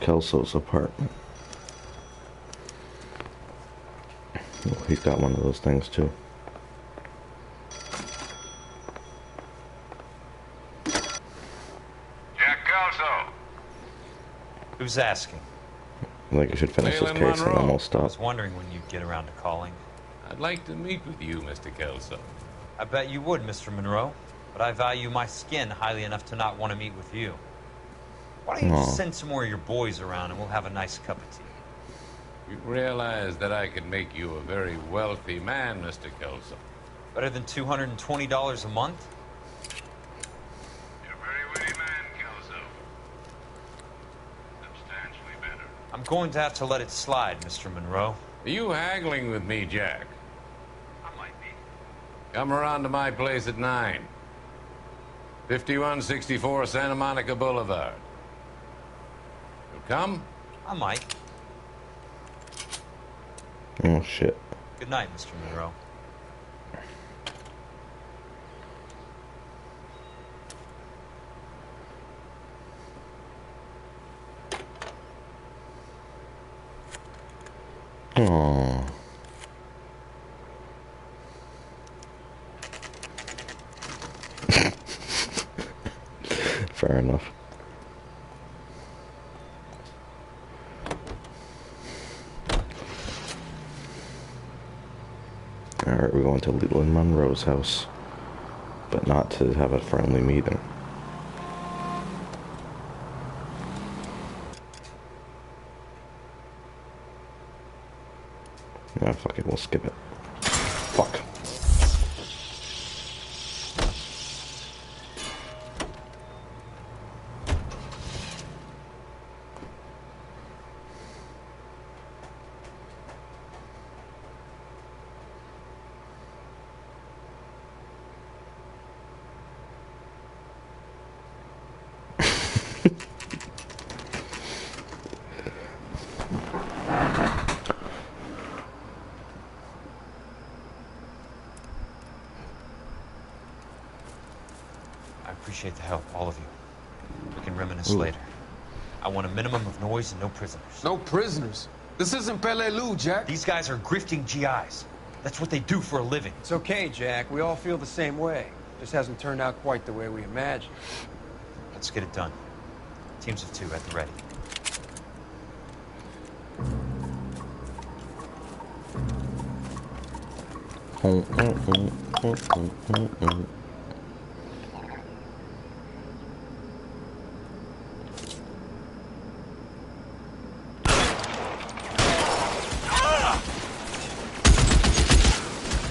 Kelso's apartment. Oh, he's got one of those things too. Jack Kelso. Who's asking? I think you should finish this Leland case and then Monroe. we'll I stop. was wondering when you'd get around to calling. I'd like to meet with you, Mr. Kelso. I bet you would, Mr. Monroe. But I value my skin highly enough to not want to meet with you. Why don't you just send some more of your boys around and we'll have a nice cup of tea? You realize that I could make you a very wealthy man, Mr. Kelso. Better than $220 a month? You're a very witty man, Kelso. Substantially better. I'm going to have to let it slide, Mr. Monroe. Are you haggling with me, Jack? I might be. Come around to my place at 9. 5164 Santa Monica Boulevard. You'll come? I might. Oh shit. Good night, Mr. Monroe. Oh. Fair enough. Alright, we're going to Leland Monroe's house, but not to have a friendly meeting. No, fuck it, we'll skip it. Fuck. I appreciate the help, all of you. We can reminisce Ooh. later. I want a minimum of noise and no prisoners. No prisoners? This isn't Peleliu, Jack. These guys are grifting GIs. That's what they do for a living. It's okay, Jack. We all feel the same way. Just hasn't turned out quite the way we imagined. Let's get it done. Teams of 2 at the ready.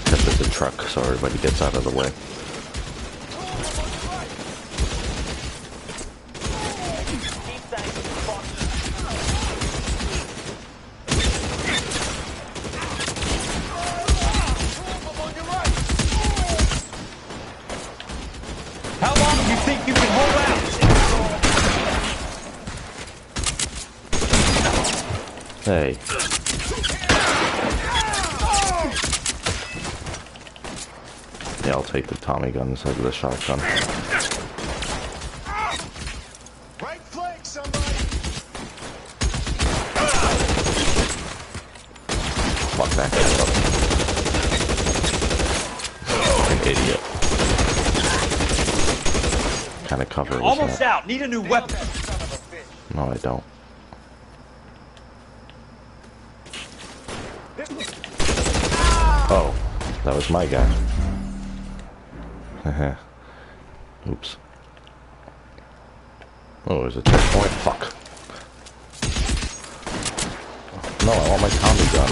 Except it's a truck, so everybody gets out of the way. Hey. Yeah, I'll take the Tommy gun instead of the shotgun. Right flank, somebody. Fuck that guy up. An idiot. Kind of cover was Almost that? out. Need a new weapon. No, I don't. Oh, that was my guy. Oops. Oh, there's a checkpoint. Fuck. No, I want my Tommy gun.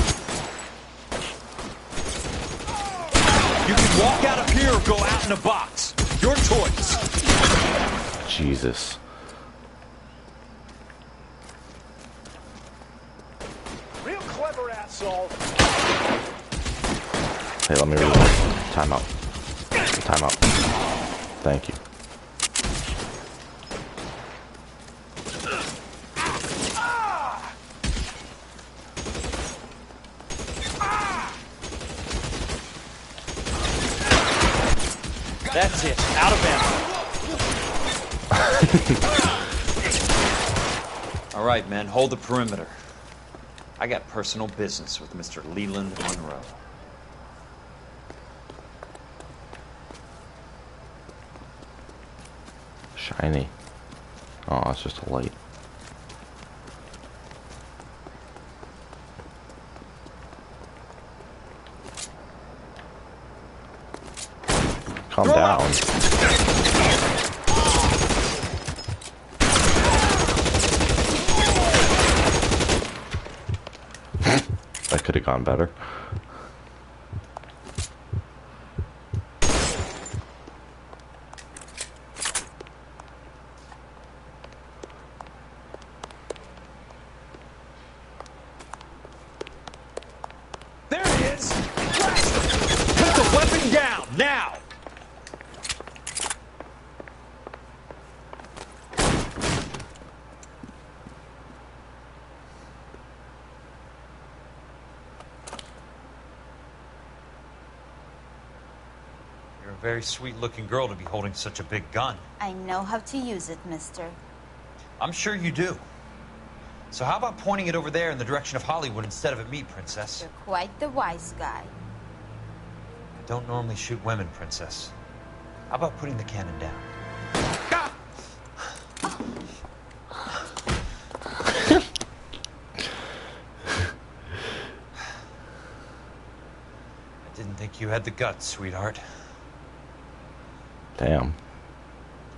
You can walk out of here or go out in a box. Your choice. Jesus. Real clever asshole. Hey, let me reload. Time out. Time out. Thank you. That's it. Out of ammo. All right, men. Hold the perimeter. I got personal business with Mr. Leland Monroe. Shiny. Oh, it's just a light. Calm down. That could have gone better. There he is! Put the weapon down, now! You're a very sweet-looking girl to be holding such a big gun. I know how to use it, mister. I'm sure you do. So how about pointing it over there in the direction of Hollywood instead of at me, Princess? You're quite the wise guy. I don't normally shoot women, Princess. How about putting the cannon down? I didn't think you had the guts, sweetheart. Damn.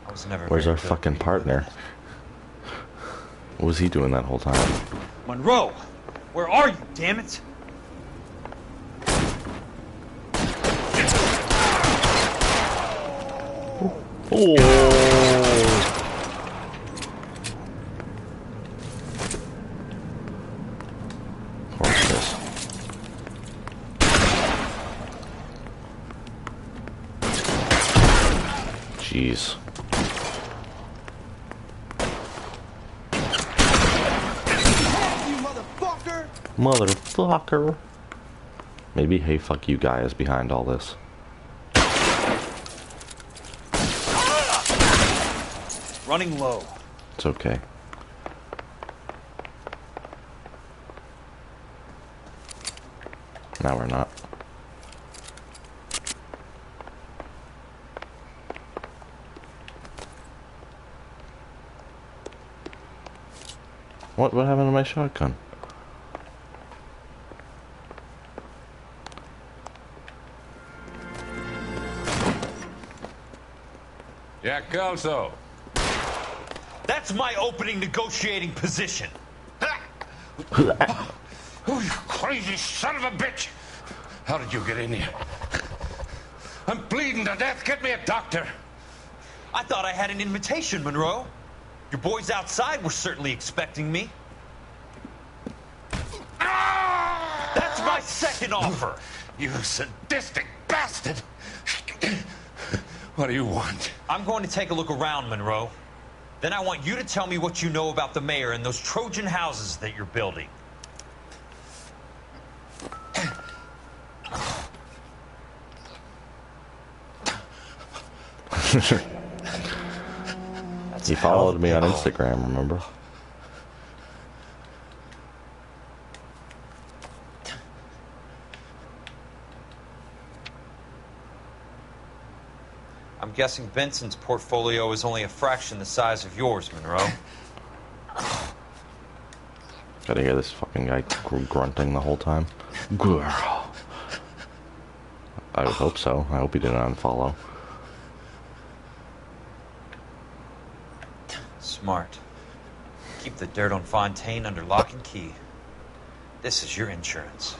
I was never Where's very our good fucking at being partner? What was he doing that whole time? Monroe! Where are you, damn it? Oh. Jeez. Motherfucker. Maybe hey fuck you guy is behind all this. Running low. It's okay. Now we're not. What happened to my shotgun? Jack Kelso. That's my opening negotiating position. Oh, you crazy son of a bitch! How did you get in here? I'm bleeding to death. Get me a doctor. I thought I had an invitation, Monroe. Your boys outside were certainly expecting me. That's my second offer. You sadistic bastard. What do you want? I'm going to take a look around, Monroe. Then I want you to tell me what you know about the mayor and those Trojan houses that you're building. He followed me on Instagram, remember? I'm guessing Benson's portfolio is only a fraction the size of yours, Monroe. Gotta hear this fucking guy grunting the whole time. Girl. I would hope so. I hope he didn't unfollow. Smart. Keep the dirt on Fontaine under lock and key. This is your insurance.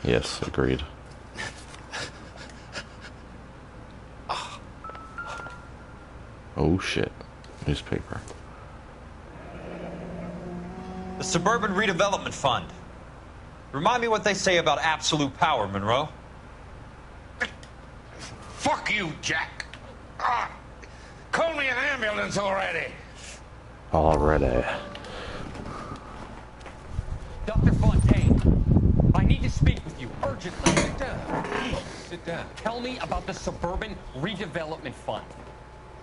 Yes, agreed. Oh shit. Newspaper. The Suburban Redevelopment Fund. Remind me what they say about absolute power, Monroe. Fuck you, Jack. Call me an ambulance already. Already. Dr. Fontaine, I need to speak with you urgently. Sit down. Sit down. Tell me about the Suburban Redevelopment Fund.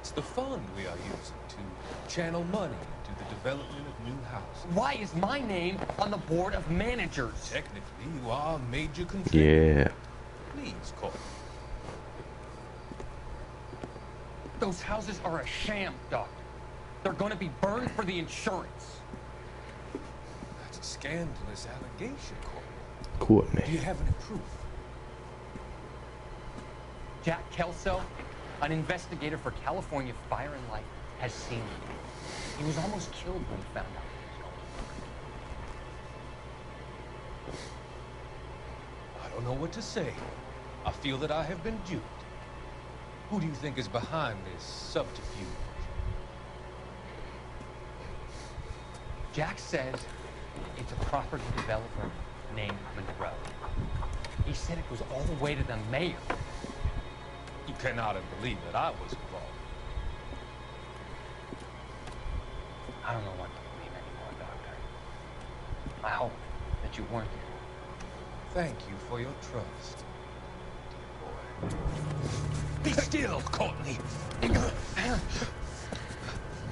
It's the fund we are using to channel money to the development of new houses. Why is my name on the board of managers? Technically, you are a major contributor. Yeah. Please call. Those houses are a sham, Doctor. They're going to be burned for the insurance. That's a scandalous allegation, Courtney. Courtney. Do you have any proof? Jack Kelso, an investigator for California Fire and Life, has seen him. He was almost killed when he found out I don't know what to say. I feel that I have been duped. Who do you think is behind this subterfuge? Jack says it's a property developer named Monroe. He said it goes all the way to the mayor. You cannot believe that I was involved. I don't know what to believe anymore, Doctor. I hope that you weren't there. Thank you for your trust, dear boy. Be still, Courtney.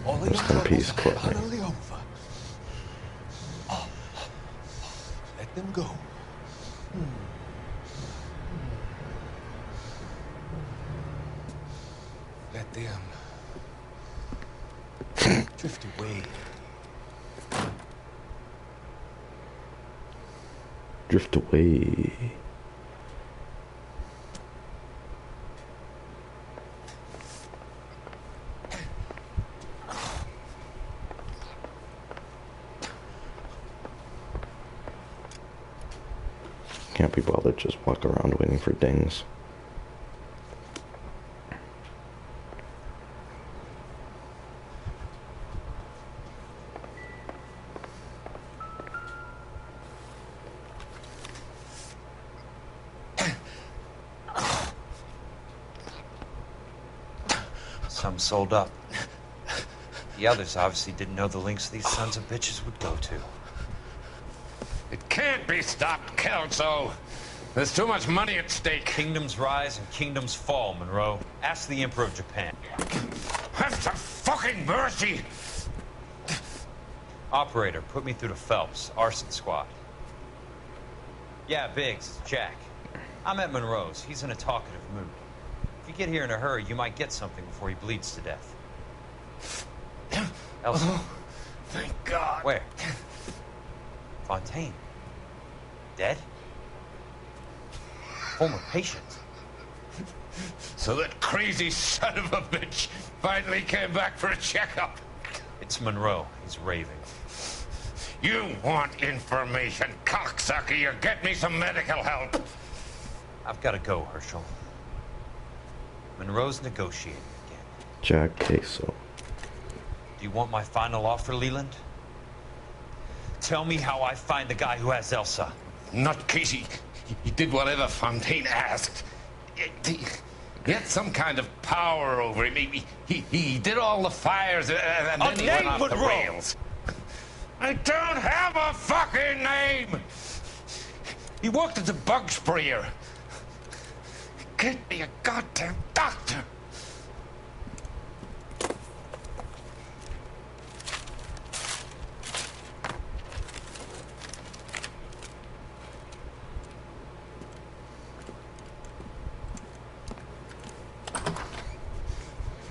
All of your troubles Peace, are Courtney. finally over. Let them go. Let them drift away. Drift away. Can't be bothered, just walk around waiting for dings. Some sold up. The others obviously didn't know the lengths these sons of bitches would go to. It can't be stopped, Kelso. There's too much money at stake. Kingdoms rise and kingdoms fall, Monroe. Ask the Emperor of Japan. Have some fucking mercy! Operator, put me through to Phelps, arson squad. Yeah, Biggs, it's Jack. I'm at Monroe's. He's in a talkative mood. If you get here in a hurry, you might get something before he bleeds to death. Elsa. Oh, thank God. Where? Fontaine. Dead? Former patient. So that crazy son of a bitch finally came back for a checkup. It's Monroe. He's raving. You want information, cocksucker. You get me some medical help. I've got to go, Herschel. Monroe's negotiating again. Jack Queso. Do you want my final offer, Leland? Tell me how I find the guy who has Elsa. Not Casey. He did whatever Fontaine asked. He had some kind of power over him. He did all the fires and then he went off the rails. I don't have a fucking name! He worked as a bug sprayer. Get me a goddamn doctor.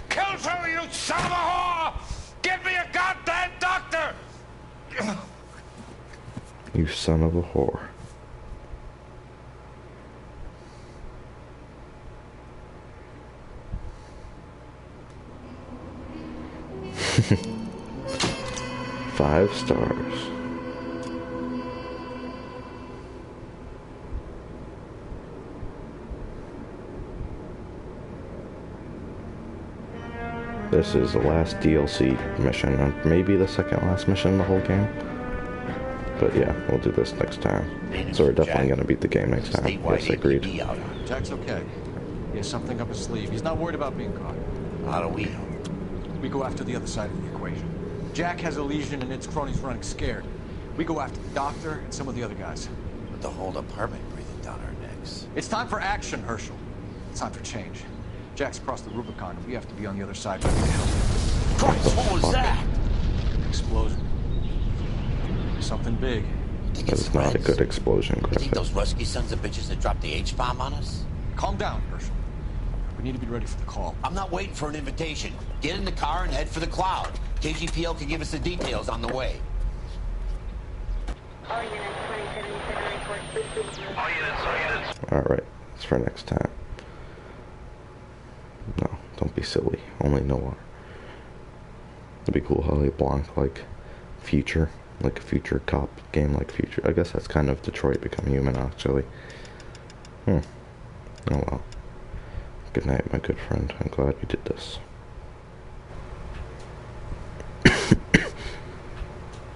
Killjoy, you son of a whore! Get me a goddamn doctor! You son of a whore. Five stars. This is the last DLC mission, and maybe the second last mission in the whole game. But yeah, we'll do this next time. So we're definitely going to beat the game next time. Yes, agreed. Jack's okay. He has something up his sleeve. He's not worried about being caught. How do we know? We go after the other side of the equation. Jack has a legion and its cronies running scared. We go after the doctor and some of the other guys. With the whole department breathing down our necks. It's time for action, Herschel. It's time for change. Jack's crossed the Rubicon, and we have to be on the other side ready to help. Christ, what was that? Explosion. Something big. That is not a good explosion, You think Griffith. those Rusky sons of bitches that dropped the H-bomb on us? Calm down, Herschel. We need to be ready for the call. I'm not waiting for an invitation. Get in the car and head for the cloud. KGPL can give us the details on the way. All units, 2077 report. All units. Alright, that's for next time. No, don't be silly. Only Noire. It'd be cool how they Blanc like Future. Like a future cop game like Future. I guess that's kind of Detroit Become Human, actually. Oh well. Good night, my good friend. I'm glad we did this.